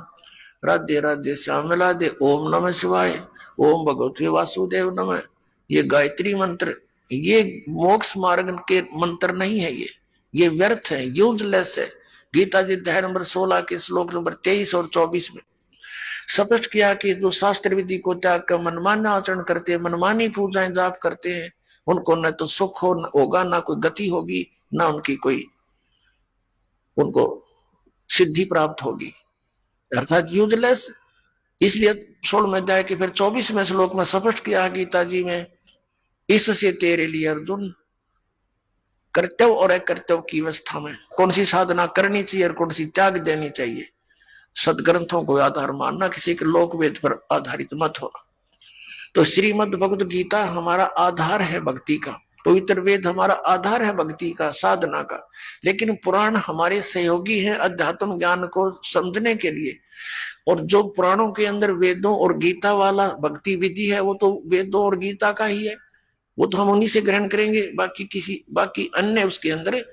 राधे राधे श्याम राधे, ओम नमः शिवाय, ओम भगवते वासुदेव नमः। ये गायत्री मंत्र, ये मोक्ष मार्ग के मंत्र नहीं है, ये व्यर्थ है, यूजलेस है। गीता जी अध्याय नंबर 16 के श्लोक नंबर 23 और 24 में स्पष्ट किया कि जो शास्त्र विधि को त्याग कर मनमाना आचरण करते हैं, मनमानी पूजाएं जाप करते हैं, उनको न तो सुख होगा, ना कोई गति होगी, ना उनकी कोई उनको सिद्धि प्राप्त होगी, अर्थात यूजलेस। इसलिए 16वें अध्याय के फिर 24वें श्लोक में स्पष्ट किया गीता जी में, इससे तेरे लिए अर्जुन कर्तव्य और अकर्तव्य की अवस्था में कौन सी साधना करनी चाहिए और कौन सी त्याग देनी चाहिए, सदग्रंथों को आधार मानना, किसी के लोक वेद पर आधारित मत होना। तो श्रीमद् भगवत गीता हमारा आधार है भक्ति का, पवित्र वेद हमारा आधार है भक्ति का, साधना का। लेकिन पुराण हमारे सहयोगी हैं अध्यात्म ज्ञान को समझने के लिए। और जो पुराणों के अंदर वेदों और गीता वाला भक्ति विधि है, वो तो वेदों और गीता का ही है, वो तो हम उन्हीं से ग्रहण करेंगे। बाकी अन्य उसके अंदर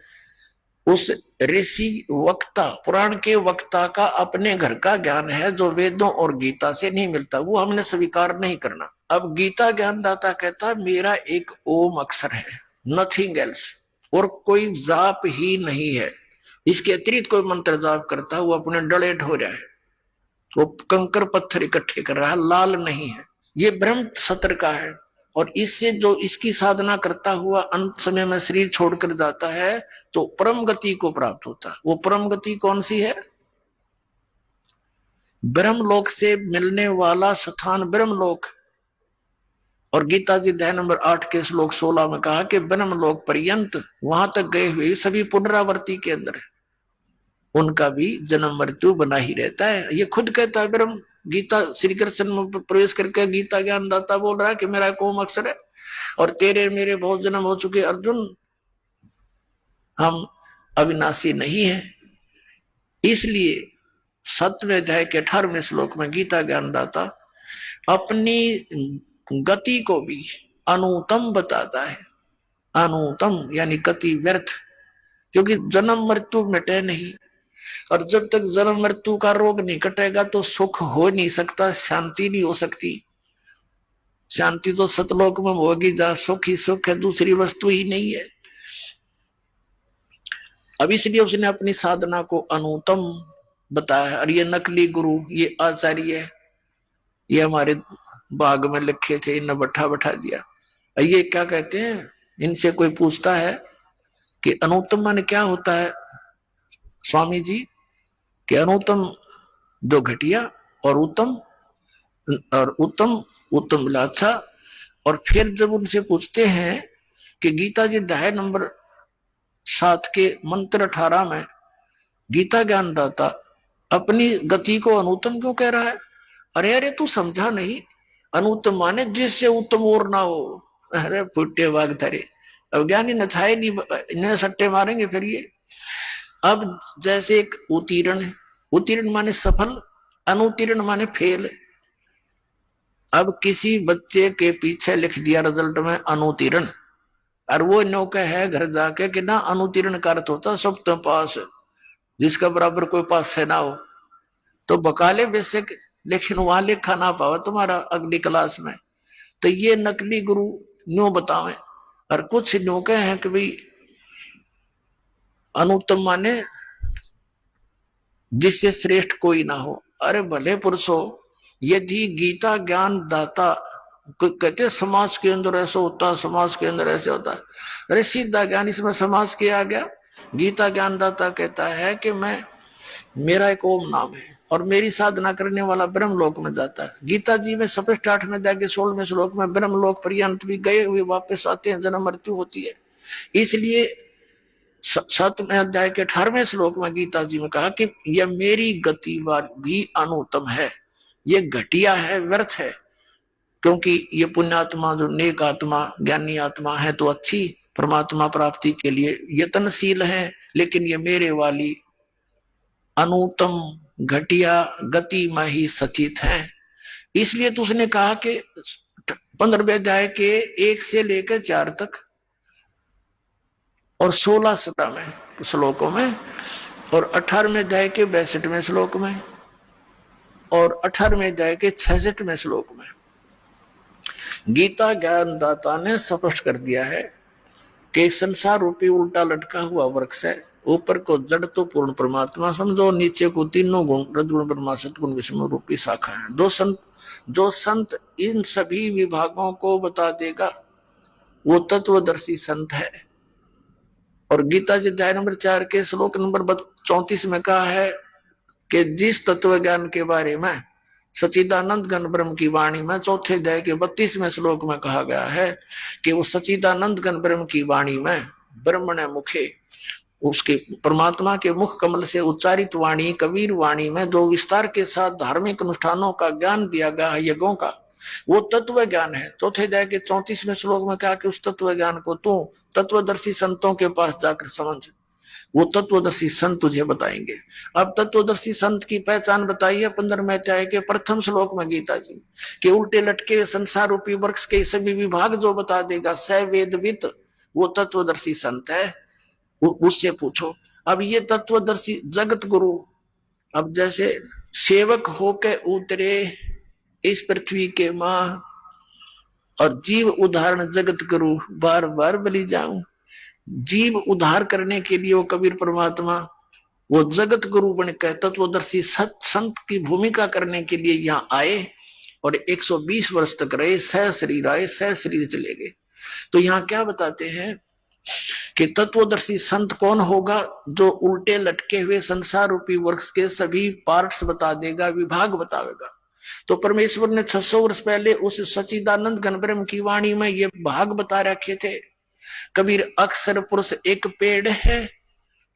उस ऋषि वक्ता, पुराण के वक्ता का अपने घर का ज्ञान है जो वेदों और गीता से नहीं मिलता, वो हमने स्वीकार नहीं करना। अब गीता ज्ञानदाता कहता मेरा एक ओम अक्षर है, नथिंग एल्स, और कोई जाप ही नहीं है। इसके अतिरिक्त कोई मंत्र जाप करता है वो अपने डले ढो रहा है, वो कंकर पत्थर इकट्ठे कर रहा है, लाल नहीं है। ये ब्रह्म सत्र का है। और इससे जो इसकी साधना करता हुआ अंत समय में शरीर छोड़कर जाता है तो परम गति को प्राप्त होता है। वो परम गति कौन सी है? ब्रह्मलोक से मिलने वाला स्थान ब्रह्मलोक। और गीता जी अध्याय नंबर 8 के श्लोक 16 में कहा कि ब्रह्मलोक पर्यंत वहां तक गए हुए सभी पुनरावर्ती के अंदर है, उनका भी जन्म मृत्यु बना ही रहता है। ये खुद कहता है ब्रह्म। गीता श्री कृष्ण में प्रवेश करके गीता ज्ञानदाता बोल रहा है कि मेरा कोम अक्षर है और तेरे मेरे बहुत जन्म हो चुके अर्जुन, हम अविनाशी नहीं है। इसलिए 7वें अध्याय के 18वें श्लोक में गीता ज्ञानदाता अपनी गति को भी अनुतम बताता है। अनुतम यानी गति व्यर्थ, क्योंकि जन्म मृत्यु मिटे नहीं, और जब तक जन्म मृत्यु का रोग नहीं कटेगा तो सुख हो नहीं सकता, शांति नहीं हो सकती। शांति तो सतलोक में होगी जहां सुख ही सुख है, दूसरी वस्तु ही नहीं है। अब इसलिए उसने अपनी साधना को अनुतम बताया है। और ये नकली गुरु, ये आचार्य, ये हमारे बाग में लिखे थे, इन्हें बैठा बैठा दिया। ये क्या कहते हैं? इनसे कोई पूछता है कि अनुत्तम माने क्या होता है स्वामी जी? कि अनुत्तम जो घटिया, और उत्तम, और उत्तम उत्तम मिला अच्छा। और फिर जब उनसे पूछते हैं कि गीता जी अध्याय नंबर 7 के मंत्र 18 में गीता ज्ञानदाता अपनी गति को अनुत्तम क्यों कह रहा है? अरे अरे तू समझा नहीं, अनुत्तम माने जिससे उत्तम और ना हो। अरे फुटे वाग धरे, अब ज्ञानी न था नहीं, इन्हें सट्टे मारेंगे फिर ये। अब जैसे एक उत्तीर्ण है, उत्तीर्ण माने सफल, अनुत्तीर्ण माने फेल। अब किसी बच्चे के पीछे लिख दिया रिजल्ट में अनुत्तीर्ण, और वो नौका है घर जाके कि ना अनुत्तीर्ण का अर्थ होता सब तो पास, जिसका बराबर कोई पास है ना हो, तो बकाले बेसिक, लेकिन वहां लिखा ना पावे तुम्हारा अगली क्लास में। तो ये नकली गुरु न्यू बतावे। और कुछ नौके हैं कि भाई अनुत्तम माने जिससे श्रेष्ठ कोई ना हो। अरे भले पुरुषो, यदि गीता ज्ञान दाता कहते समाज के अंदर ऐसा होता है, समाज के अंदर ऐसे होता है, अरे सीधा ज्ञान इसमें समाज के आ गया। गीता ज्ञान दाता कहता है कि मैं, मेरा एक ओम नाम है और मेरी साधना करने वाला ब्रह्मलोक में जाता है। गीता जी में स्पष्ट 8वें अध्याय के 16वें श्लोक में ब्रह्मलोक पर्यंत भी गए हुए वापस आते हैं, जन्म मृत्यु होती है। इसलिए 7वें अध्याय के 18वें श्लोक में गीता जी में कहा कि यह मेरी गति भी अनुत्तम है, ये घटिया है, व्यर्थ है। क्योंकि ये पुण्यात्मा जो नेक आत्मा ज्ञानी आत्मा है तो अच्छी परमात्मा प्राप्ति के लिए यत्नशील है, लेकिन ये मेरे वाली अनुत्तम घटिया गति में ही सचित है। इसलिए तो उसने कहा कि 15वें अध्याय के 1 से लेकर 4 तक और 16 श्लोकों में, और 18वें अध्याय के 62वें श्लोक में, और 18वें अध्याय के 66वें श्लोक में गीता ज्ञानदाता ने स्पष्ट कर दिया है कि संसार रूपी उल्टा लटका हुआ वृक्ष है। ऊपर को जड़ तो पूर्ण परमात्मा समझो, नीचे को तीनों गुण रजगुण ब्रह्मा सतगुण विष्णु रूपी शाखा है। जो संत इन सभी विभागों को बता देगा वो तत्वदर्शी संत है। और गीता जी अध्याय नंबर 4 के श्लोक नंबर 34 में कहा है कि जिस तत्व ज्ञान के बारे में सच्चिदानंद घन ब्रह्म की वाणी में 4थे अध्याय के 32वें श्लोक में कहा गया है कि वो सच्चिदानंद घन ब्रह्म की वाणी में ब्रह्मण मुखे, उसके परमात्मा के मुख कमल से उच्चारित वाणी कबीर वाणी में जो विस्तार के साथ धार्मिक अनुष्ठानों का ज्ञान दिया गया है, यज्ञों का, वो तत्व ज्ञान है। 4थे अध्याय के 34वें श्लोक में कहा कि उस तत्व ज्ञान को तू तत्वदर्शी संतों के पास जाकर समझ, वो तत्वदर्शी संत तुझे बताएंगे। अब तत्वदर्शी संत की पहचान बताई है 15वें अध्याय के प्रथम श्लोक में गीता जी के उल्टे लटके संसार रूपी वृक्ष के सभी विभाग जो बता देगा स वेदवित, वो तत्वदर्शी संत है, उससे पूछो। अब ये तत्वदर्शी जगत गुरु, अब जैसे सेवक होके उतरे इस पृथ्वी के मां और जीव उदाहरण जगत गुरु बार बार बलि जाऊं, जीव उद्धार करने के लिए वो कबीर परमात्मा वो जगत गुरु बनकर तत्वदर्शी संत की भूमिका करने के लिए यहाँ आए। और 120 वर्ष तक रहे, सह शरीर आए, सह शरीर चले गए। तो यहाँ क्या बताते हैं कि तत्वदर्शी संत कौन होगा? जो उल्टे लटके हुए संसार रूपी वृक्ष के सभी पार्ट्स बता देगा, विभाग बतावेगा। तो परमेश्वर ने 600 वर्ष पहले उस सच्चिदानंद घन ब्रह्म की वाणी में ये भाग बता रखे थे। कबीर अक्षर पुरुष एक पेड़ है,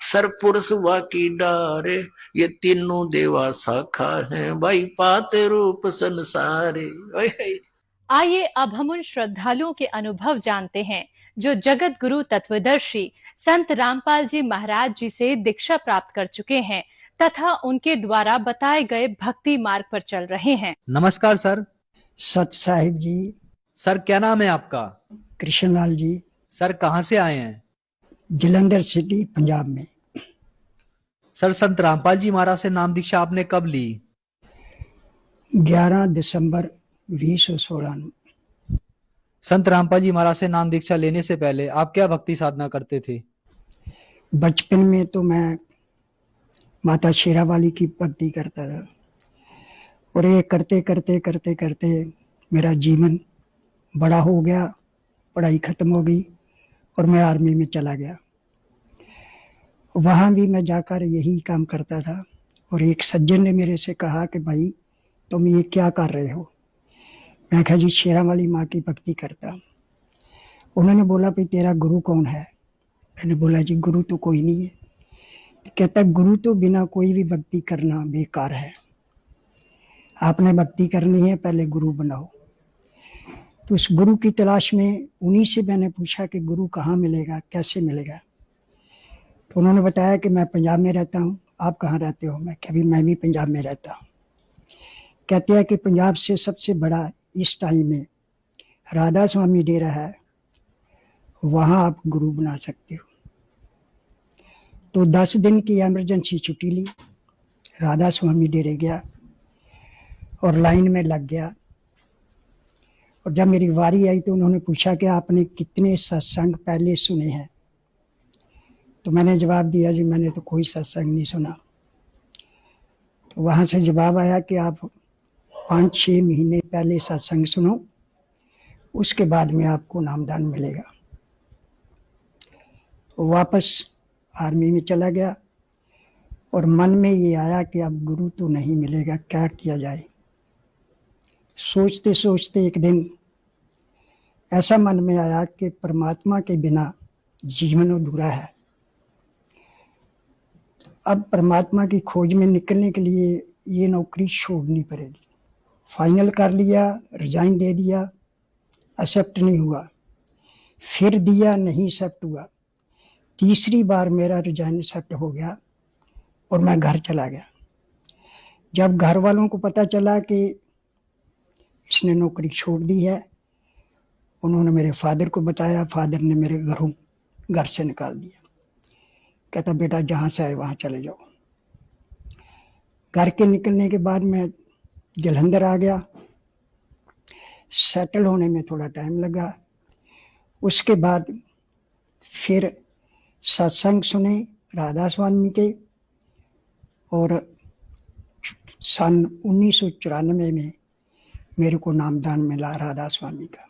सरपुरुष वा की डारे, ये तीनों देवा शाखा है, भाई पाते रूप संसारे। आइए अब हम उन श्रद्धालुओं के अनुभव जानते हैं जो जगत गुरु तत्वदर्शी संत रामपाल जी महाराज जी से दीक्षा प्राप्त कर चुके हैं तथा उनके द्वारा बताए गए भक्ति मार्ग पर चल रहे हैं। नमस्कार सर। सत साहिब जी। सर क्या नाम है आपका? कृष्णलाल जी। सर कहाँ से आए हैं? जलंधर सिटी, पंजाब में। सर संत रामपाल जी महाराज से नाम दीक्षा आपने कब ली? 11 दिसंबर 2016। संत रामपाल जी महाराज से नाम दीक्षा लेने से पहले आप क्या भक्ति साधना करते थे? बचपन में तो मैं माता शेरावाली की भक्ति करता था और ये करते करते करते करते मेरा जीवन बड़ा हो गया, पढ़ाई खत्म हो गई और मैं आर्मी में चला गया। वहाँ भी मैं जाकर यही काम करता था और एक सज्जन ने मेरे से कहा कि भाई तुम ये क्या कर रहे हो? मैं कहा जी शेरावाली माँ की भक्ति करता। उन्होंने बोला भाई तेरा गुरु कौन है? मैंने बोला जी गुरु तो कोई नहीं है। कहता गुरु तो बिना कोई भी भक्ति करना बेकार है, आपने भक्ति करनी है पहले गुरु बनाओ। तो उस गुरु की तलाश में उन्हीं से मैंने पूछा कि गुरु कहाँ मिलेगा, कैसे मिलेगा? तो उन्होंने बताया कि मैं पंजाब में रहता हूँ, आप कहाँ रहते हो? मैं कभी मैं भी पंजाब में रहता हूँ। कहते हैं कि पंजाब से सबसे बड़ा इस टाइम में राधा स्वामी डेरा है, वहाँ आप गुरु बना सकते हो। तो 10 दिन की इमरजेंसी छुट्टी ली, राधा स्वामी डेरे गया और लाइन में लग गया। और जब मेरी बारी आई तो उन्होंने पूछा कि आपने कितने सत्संग पहले सुने हैं? तो मैंने जवाब दिया जी मैंने तो कोई सत्संग नहीं सुना। तो वहाँ से जवाब आया कि आप 5-6 महीने पहले सत्संग सुनो, उसके बाद में आपको नामदान मिलेगा। तो वापस आर्मी में चला गया और मन में ये आया कि अब गुरु तो नहीं मिलेगा, क्या किया जाए। सोचते सोचते एक दिन ऐसा मन में आया कि परमात्मा के बिना जीवन अधूरा है। अब परमात्मा की खोज में निकलने के लिए ये नौकरी छोड़नी पड़ेगी। फाइनल कर लिया, रिजाइन दे दिया, एक्सेप्ट नहीं हुआ। फिर दिया, नहीं एक्सेप्ट हुआ। तीसरी बार मेरा रिजाइन एक्सेप्ट हो गया और मैं घर चला गया। जब घर वालों को पता चला कि इसने नौकरी छोड़ दी है, उन्होंने मेरे फादर को बताया। फादर ने मेरे घर से निकाल दिया। कहता बेटा जहाँ से आए वहाँ चले जाओ। घर के निकलने के बाद मैं जलंधर आ गया। सेटल होने में थोड़ा टाइम लगा। उसके बाद फिर सत्संग सुने राधा स्वामी के और सन 1994 में मेरे को नामदान मिला राधा स्वामी का।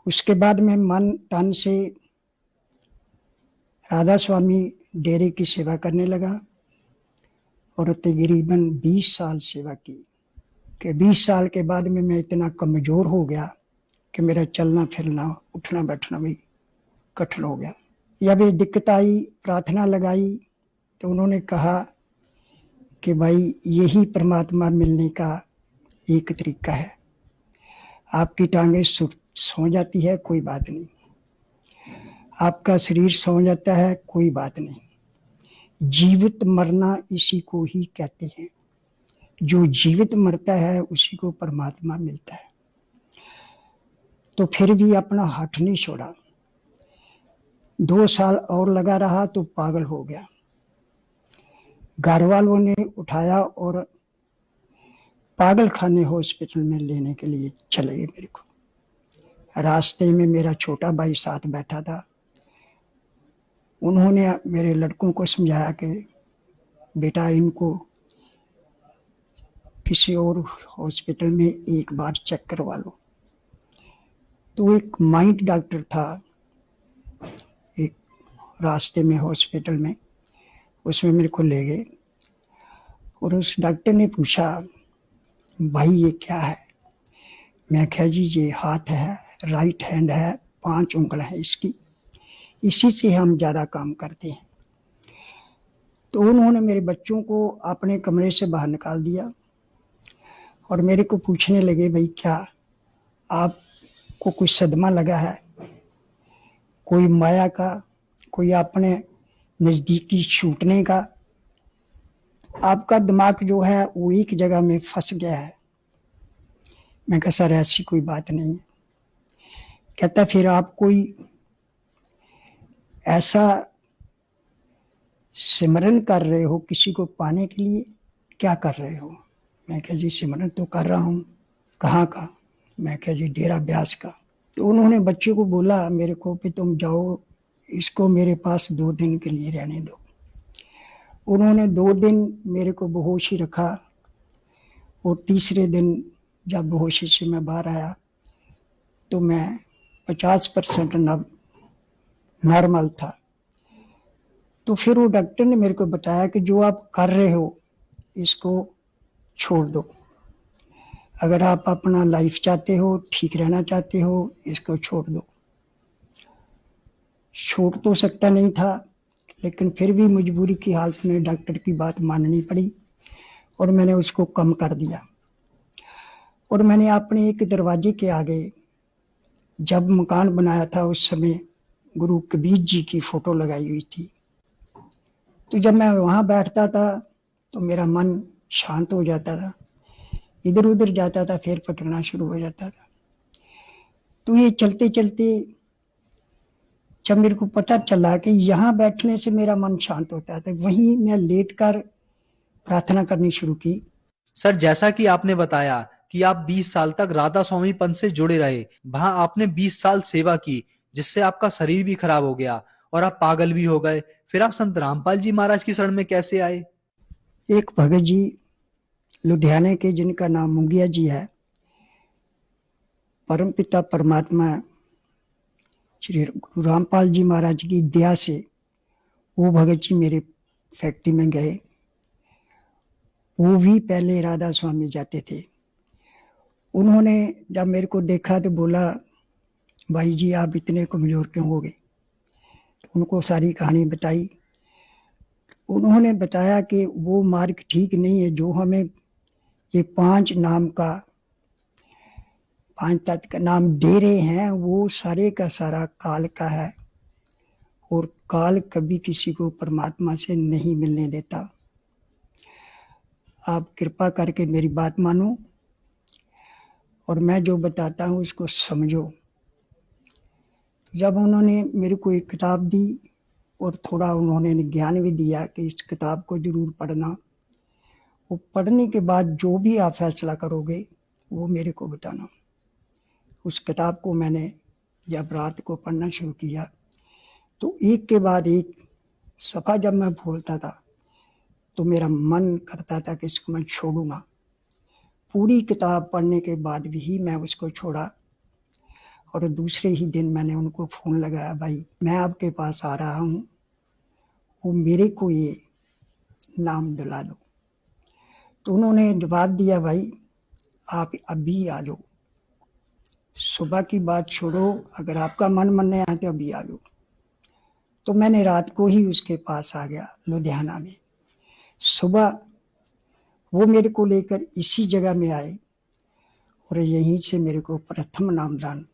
उसके बाद मैं मन तन से राधा स्वामी डेरे की सेवा करने लगा और तकरीबन 20 साल सेवा की। कि 20 साल के बाद में मैं इतना कमज़ोर हो गया कि मेरा चलना फिरना उठना बैठना भी कठिन हो गया। जब ये दिक्कत आई, प्रार्थना लगाई तो उन्होंने कहा कि भाई यही परमात्मा मिलने का एक तरीका है। आपकी टांगें सो जाती है, कोई बात नहीं। आपका शरीर सो जाता है, कोई बात नहीं। जीवित मरना इसी को ही कहते हैं। जो जीवित मरता है उसी को परमात्मा मिलता है। तो फिर भी अपना हठ नहीं छोड़ा। 2 साल और लगा रहा तो पागल हो गया। घर वालों ने उठाया और पागल खाने हॉस्पिटल में लेने के लिए चले गए मेरे को। रास्ते में मेरा छोटा भाई साथ बैठा था। उन्होंने मेरे लड़कों को समझाया कि बेटा इनको किसी और हॉस्पिटल में एक बार चेक करवा लो। तो एक माइंड डॉक्टर था एक रास्ते में हॉस्पिटल में, उसमें मेरे को ले गए और उस डॉक्टर ने पूछा, भाई ये क्या है? मैं कहा जी ये हाथ है, राइट हैंड है, 5 उंगल है इसकी, इसी से हम ज़्यादा काम करते हैं। तो उन्होंने मेरे बच्चों को अपने कमरे से बाहर निकाल दिया और मेरे को पूछने लगे, भाई क्या आपको कोई सदमा लगा है, कोई माया का, कोई अपने नज़दीकी छूटने का, आपका दिमाग जो है वो एक जगह में फंस गया है? मैं कहा सर ऐसी कोई बात नहीं है। कहता फिर आप कोई ऐसा सिमरन कर रहे हो किसी को पाने के लिए, क्या कर रहे हो? मैं कहा जी सिमरन तो कर रहा हूँ। कहाँ का? मैं कहा जी डेरा ब्यास का। तो उन्होंने बच्चे को बोला मेरे को कि तुम जाओ, इसको मेरे पास 2 दिन के लिए रहने दो। उन्होंने 2 दिन मेरे को बेहोश ही रखा और तीसरे दिन जब बेहोशी से मैं बाहर आया तो मैं 50% नॉर्मल था। तो फिर वो डॉक्टर ने मेरे को बताया कि जो आप कर रहे हो इसको छोड़ दो, अगर आप अपना लाइफ चाहते हो, ठीक रहना चाहते हो, इसको छोड़ दो। छोड़ तो सकता नहीं था, लेकिन फिर भी मजबूरी की हालत में डॉक्टर की बात माननी पड़ी और मैंने उसको कम कर दिया। और मैंने अपने एक दरवाजे के आगे जब मकान बनाया था उस समय गुरु कबीर जी की फोटो लगाई हुई थी। तो जब मैं वहाँ बैठता था तो मेरा मन शांत हो जाता था, इधर उधर जाता था, फिर पटना शुरू हो जाता था। तो ये चलते चलते जब मेरे को पता चला कि यहाँ बैठने से मेरा मन शांत होता है, तो वहीं मैं लेटकर प्रार्थना करनी शुरू की। सर जैसा कि आपने बताया कि आप 20 साल तक राधा स्वामी पंथ से जुड़े रहे, वहां आपने 20 साल सेवा की जिससे आपका शरीर भी खराब हो गया और आप पागल भी हो गए। फिर आप संत रामपाल जी महाराज की शरण में कैसे आए? एक भगत जी लुधियाने के जिनका नाम मुंगिया जी है, परमपिता परमात्मा श्री गुरु रामपाल जी महाराज की दया से वो भगत जी मेरे फैक्ट्री में गए। वो भी पहले राधा स्वामी जाते थे। उन्होंने जब मेरे को देखा तो बोला, भाई जी आप इतने कमज़ोर क्यों हो गए? उनको सारी कहानी बताई। उन्होंने बताया कि वो मार्ग ठीक नहीं है, जो हमें ये 5 नाम का, 5 तत्व का नाम दे रहे हैं, वो सारे का सारा काल का है और काल कभी किसी को परमात्मा से नहीं मिलने देता। आप कृपा करके मेरी बात मानो और मैं जो बताता हूँ उसको समझो। जब उन्होंने मेरे को एक किताब दी और थोड़ा उन्होंने ज्ञान भी दिया कि इस किताब को जरूर पढ़ना, वो पढ़ने के बाद जो भी आप फैसला करोगे वो मेरे को बताना। उस किताब को मैंने जब रात को पढ़ना शुरू किया तो एक के बाद एक सफ़ा जब मैं खोलता था तो मेरा मन करता था कि इसको मैं छोड़ूंगा। पूरी किताब पढ़ने के बाद भी मैं उसको छोड़ा और दूसरे ही दिन मैंने उनको फ़ोन लगाया, भाई मैं आपके पास आ रहा हूँ, वो मेरे को ये नाम दिला दो। तो उन्होंने जवाब दिया, भाई आप अभी आ जाओ, सुबह की बात छोड़ो, अगर आपका मन मानने आए तो अभी आ जाओ। तो मैंने रात को ही उसके पास आ गया लुधियाना में। सुबह वो मेरे को लेकर इसी जगह में आए और यहीं से मेरे को प्रथम नामदान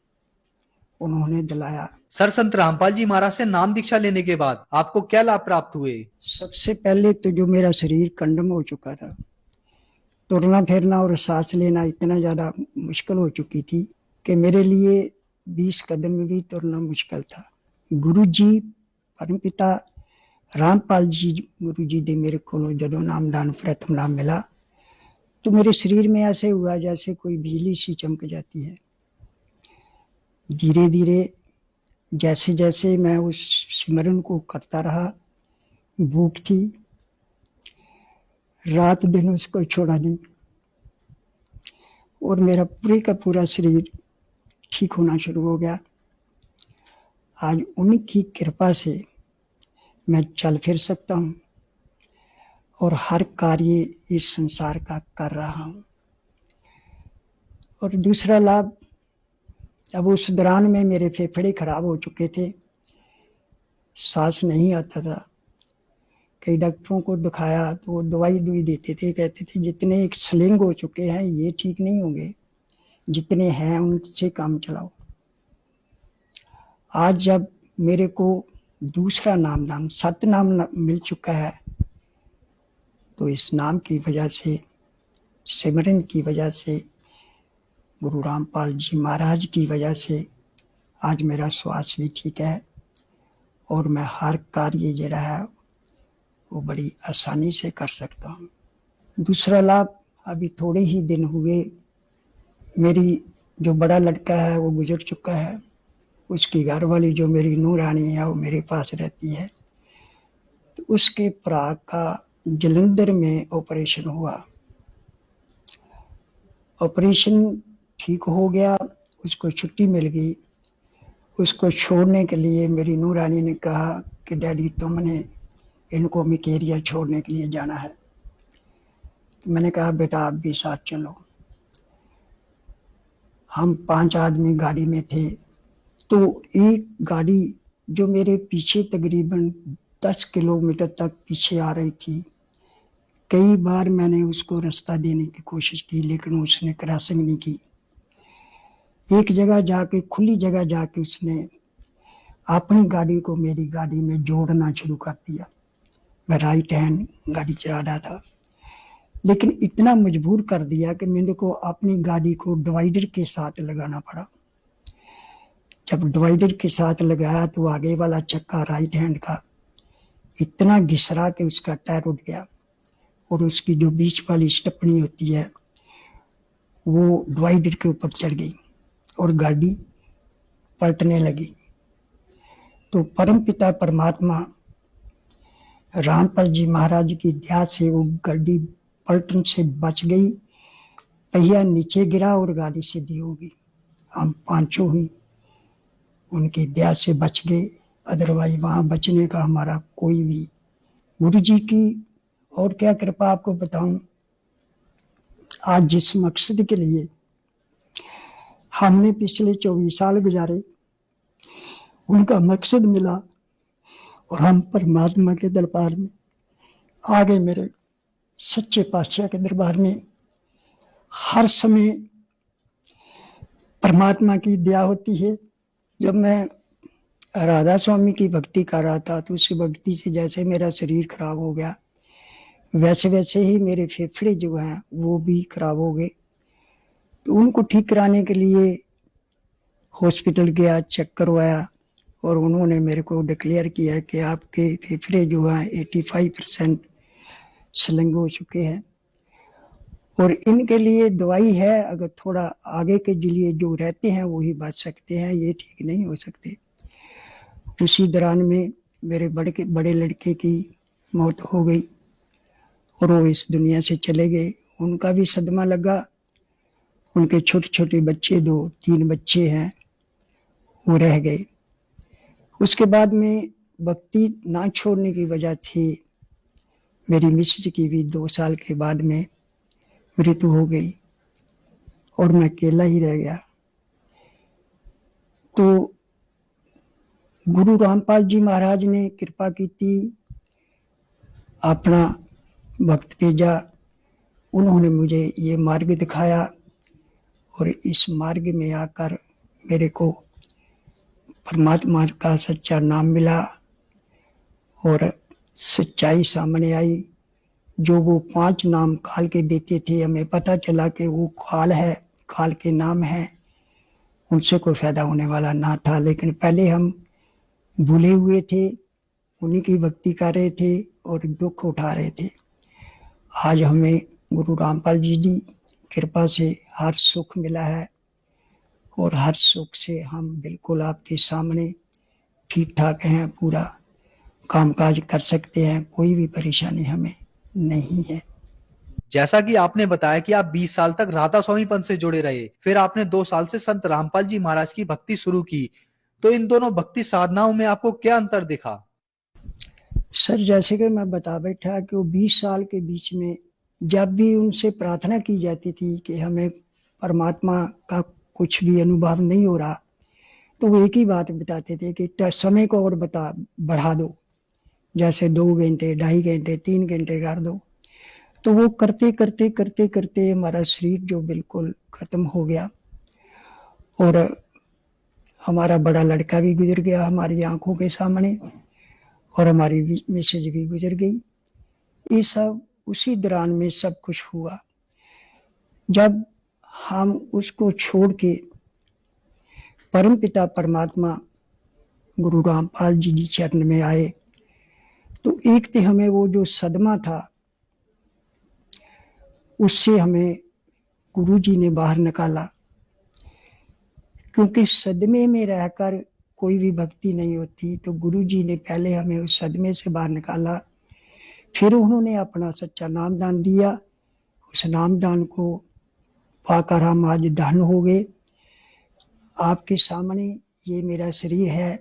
उन्होंने दिलाया। सर संत रामपाल जी महाराज से नाम दीक्षा लेने के बाद आपको क्या लाभ प्राप्त हुए? सबसे पहले तो जो मेरा शरीर कंडम हो चुका था, तुरना फिरना और सांस लेना इतना ज़्यादा मुश्किल हो चुकी थी कि मेरे लिए 20 कदम में भी तुरना मुश्किल था। गुरु जी परमपिता रामपाल जी गुरु जी ने मेरे को जो नामदान प्रथम नाम मिला तो मेरे शरीर में ऐसे हुआ जैसे कोई बिजली सी चमक जाती है। धीरे धीरे जैसे जैसे मैं उस सिमरन को करता रहा, भूख थी, रात दिन उसको छोड़ा नहीं। और मेरा पूरे का पूरा शरीर ठीक होना शुरू हो गया। आज उन्हीं की कृपा से मैं चल फिर सकता हूँ और हर कार्य इस संसार का कर रहा हूँ। और दूसरा लाभ, अब उस दौरान में मेरे फेफड़े खराब हो चुके थे, सांस नहीं आता था। कई डॉक्टरों को दिखाया तो वो दवाई देते थे, कहते थे जितने एक स्लिंग हो चुके हैं ये ठीक नहीं होंगे, जितने हैं उनसे काम चलाओ। आज जब मेरे को दूसरा नाम सतनाम मिल चुका है, तो इस नाम की वजह से, सिमरन की वजह से, गुरु रामपाल जी महाराज की वजह से आज मेरा श्वास भी ठीक है और मैं हर कार्य जो है वो बड़ी आसानी से कर सकता हूँ। दूसरा लाभ, अभी थोड़े ही दिन हुए मेरी जो बड़ा लड़का है वो गुजर चुका है, उसकी घर वाली जो मेरी नूरानी है वो मेरे पास रहती है। तो उसके भरा का जलंधर में ऑपरेशन हुआ, ऑपरेशन ठीक हो गया, उसको छुट्टी मिल गई। उसको छोड़ने के लिए मेरी नूरानी ने कहा कि डैडी तुमने इनको मिकेरिया छोड़ने के लिए जाना है। तो मैंने कहा बेटा आप भी साथ चलो। हम 5 आदमी गाड़ी में थे, तो एक गाड़ी जो मेरे पीछे तकरीबन 10 किलोमीटर तक पीछे आ रही थी, कई बार मैंने उसको रास्ता देने की कोशिश की लेकिन उसने क्रॉसिंग नहीं की। एक जगह जाके, खुली जगह जाके उसने अपनी गाड़ी को मेरी गाड़ी में जोड़ना शुरू कर दिया। मैं राइट हैंड गाड़ी चला रहा था, लेकिन इतना मजबूर कर दिया कि मेरे को अपनी गाड़ी को डिवाइडर के साथ लगाना पड़ा। जब डिवाइडर के साथ लगाया तो आगे वाला चक्का राइट हैंड का इतना घिसरा कि उसका टायर उठ गया और उसकी जो बीच वाली स्टेपनी होती है वो डिवाइडर के ऊपर चढ़ गई और गाड़ी पलटने लगी। तो परमपिता परमात्मा रामपाल जी महाराज की दया से वो गाड़ी पलटन से बच गई। पहिया नीचे गिरा और गाड़ी सीधी हो गई। हम पांचों ही उनकी दया से बच गए, अदरवाइज वहां बचने का हमारा कोई भी, गुरु जी की और क्या कृपा आपको बताऊं। आज जिस मकसद के लिए हमने पिछले 24 साल गुजारे, उनका मकसद मिला और हम परमात्मा के दरबार में आ गए। मेरे सच्चे पातशाह के दरबार में हर समय परमात्मा की दया होती है। जब मैं राधा स्वामी की भक्ति कर रहा था तो उस भक्ति से जैसे मेरा शरीर खराब हो गया, वैसे वैसे ही मेरे फेफड़े जो हैं वो भी खराब हो गए। तो उनको ठीक कराने के लिए हॉस्पिटल गया, चेक करवाया और उन्होंने मेरे को डिक्लेयर किया कि आपके फेफड़े जो हैं 85% स्लिंग हो चुके हैं और इनके लिए दवाई है, अगर थोड़ा आगे के लिए जो रहते हैं वो ही बच सकते हैं, ये ठीक नहीं हो सकते। उसी दौरान में मेरे बड़े लड़के की मौत हो गई और वो इस दुनिया से चले गए। उनका भी सदमा लगा। उनके छोटे छोटे बच्चे, 2-3 बच्चे हैं, वो रह गए। उसके बाद में भक्ति ना छोड़ने की वजह थी मेरी मिसेज की भी 2 साल के बाद में मृत्यु हो गई और मैं अकेला ही रह गया। तो गुरु रामपाल जी महाराज ने कृपा की थी, अपना भक्त भेजा, उन्होंने मुझे ये मार्ग दिखाया और इस मार्ग में आकर मेरे को परमात्मा का सच्चा नाम मिला और सच्चाई सामने आई। जो वो 5 नाम काल के देते थे, हमें पता चला कि वो काल है, काल के नाम है, उनसे कोई फायदा होने वाला ना था। लेकिन पहले हम भूले हुए थे, उन्हीं की भक्ति कर रहे थे और दुख उठा रहे थे। आज हमें गुरु रामपाल जी की कृपा से हर सुख मिला है और हर सुख से हम बिल्कुल आपके सामने ठीक ठाक हैं, पूरा कामकाज कर सकते हैं, कोई भी परेशानी हमें नहीं है। जैसा कि आपने बताया कि आप 20 साल तक राधा स्वामी पंथ से जुड़े रहे, फिर आपने 2 साल से संत रामपाल जी महाराज की भक्ति शुरू की, तो इन दोनों भक्ति साधनाओं में आपको क्या अंतर दिखा? सर जैसे कि मैं बता बैठा कि वो 20 साल के बीच में जब भी उनसे प्रार्थना की जाती थी कि हमें परमात्मा का कुछ भी अनुभव नहीं हो रहा, तो वो एक ही बात बताते थे कि समय को और बढ़ा दो, जैसे 2 घंटे, 2.5 घंटे, 3 घंटे कर दो। तो वो करते करते करते करते हमारा शरीर जो बिल्कुल खत्म हो गया, और हमारा बड़ा लड़का भी गुजर गया हमारी आंखों के सामने, और हमारी मिसेज भी गुजर गई। ये सब उसी दौरान में सब कुछ हुआ। जब हम उसको छोड़ के परमपिता परमात्मा गुरु रामपाल जी चरण में आए, तो एक तो हमें वो जो सदमा था उससे हमें गुरु जी ने बाहर निकाला, क्योंकि सदमे में रहकर कोई भी भक्ति नहीं होती। तो गुरु जी ने पहले हमें उस सदमे से बाहर निकाला, फिर उन्होंने अपना सच्चा नामदान दिया। उस नामदान को पाकर हम आज धन हो गए। आपके सामने ये मेरा शरीर है,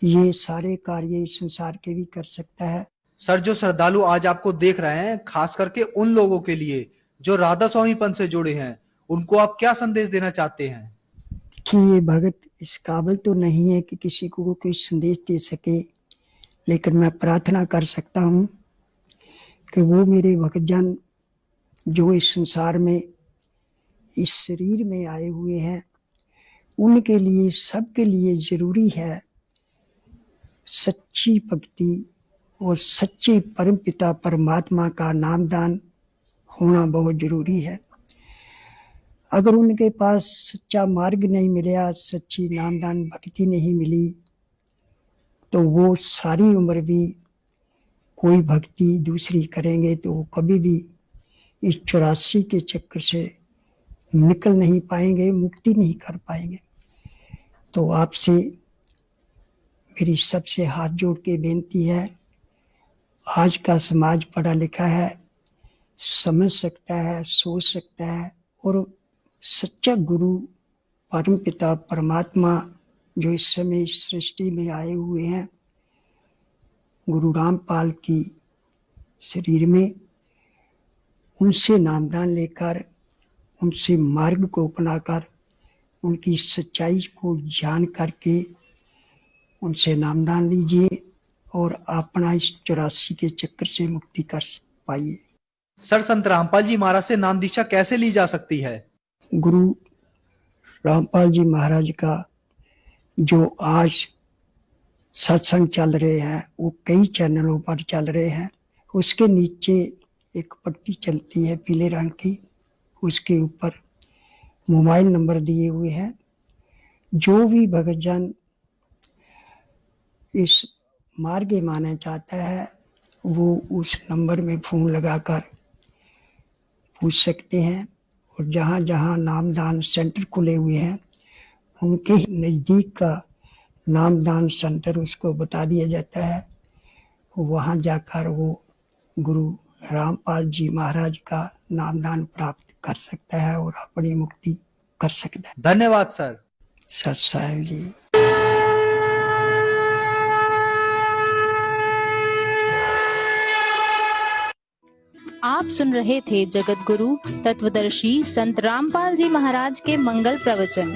ये सारे कार्य इस संसार के भी कर सकता है। सर, जो श्रद्धालु आज आपको देख रहे हैं, खास करके उन लोगों के लिए जो राधा स्वामी पंथ से जुड़े हैं, उनको आप क्या संदेश देना चाहते हैं? कि ये भगत इस काबिल तो नहीं है कि किसी को कोई संदेश दे सके, लेकिन मैं प्रार्थना कर सकता हूँ कि वो मेरे भक्तजन जो इस संसार में इस शरीर में आए हुए हैं, उनके लिए, सबके लिए जरूरी है सच्ची भक्ति और सच्चे परमपिता परमात्मा का नामदान होना बहुत जरूरी है। अगर उनके पास सच्चा मार्ग नहीं मिला, सच्ची नामदान भक्ति नहीं मिली, तो वो सारी उम्र भी कोई भक्ति दूसरी करेंगे तो वो कभी भी इस 84 के चक्कर से निकल नहीं पाएंगे, मुक्ति नहीं कर पाएंगे। तो आपसे मेरी सबसे हाथ जोड़ के बेनती है, आज का समाज पढ़ा लिखा है, समझ सकता है, सोच सकता है, और सच्चा गुरु परमपिता परमात्मा जो इस समय इस सृष्टि में आए हुए हैं, गुरु रामपाल की शरीर में, उनसे नामदान लेकर, उनसे मार्ग को अपनाकर, उनकी सच्चाई को जान करके उनसे नामदान लीजिए और अपना इस 84 के चक्कर से मुक्ति कर पाइए। सर, संत रामपाल जी महाराज से नाम दीक्षा कैसे ली जा सकती है? गुरु रामपाल जी महाराज का जो आज सत्संग चल रहे हैं वो कई चैनलों पर चल रहे हैं। उसके नीचे एक पट्टी चलती है पीले रंग की, उसके ऊपर मोबाइल नंबर दिए हुए हैं। जो भी भक्तजन इस मार्ग माना चाहता है वो उस नंबर में फ़ोन लगाकर पूछ सकते हैं, और जहाँ जहाँ नामदान सेंटर खुले हुए हैं उनके नज़दीक का नामदान सेंटर उसको बता दिया जाता है। वहाँ जाकर वो गुरु रामपाल जी महाराज का नामदान प्राप्त कर सकता है और अपनी मुक्ति कर सकता है। धन्यवाद सर। सत साहिब जी। आप सुन रहे थे जगत गुरु तत्वदर्शी संत रामपाल जी महाराज के मंगल प्रवचन।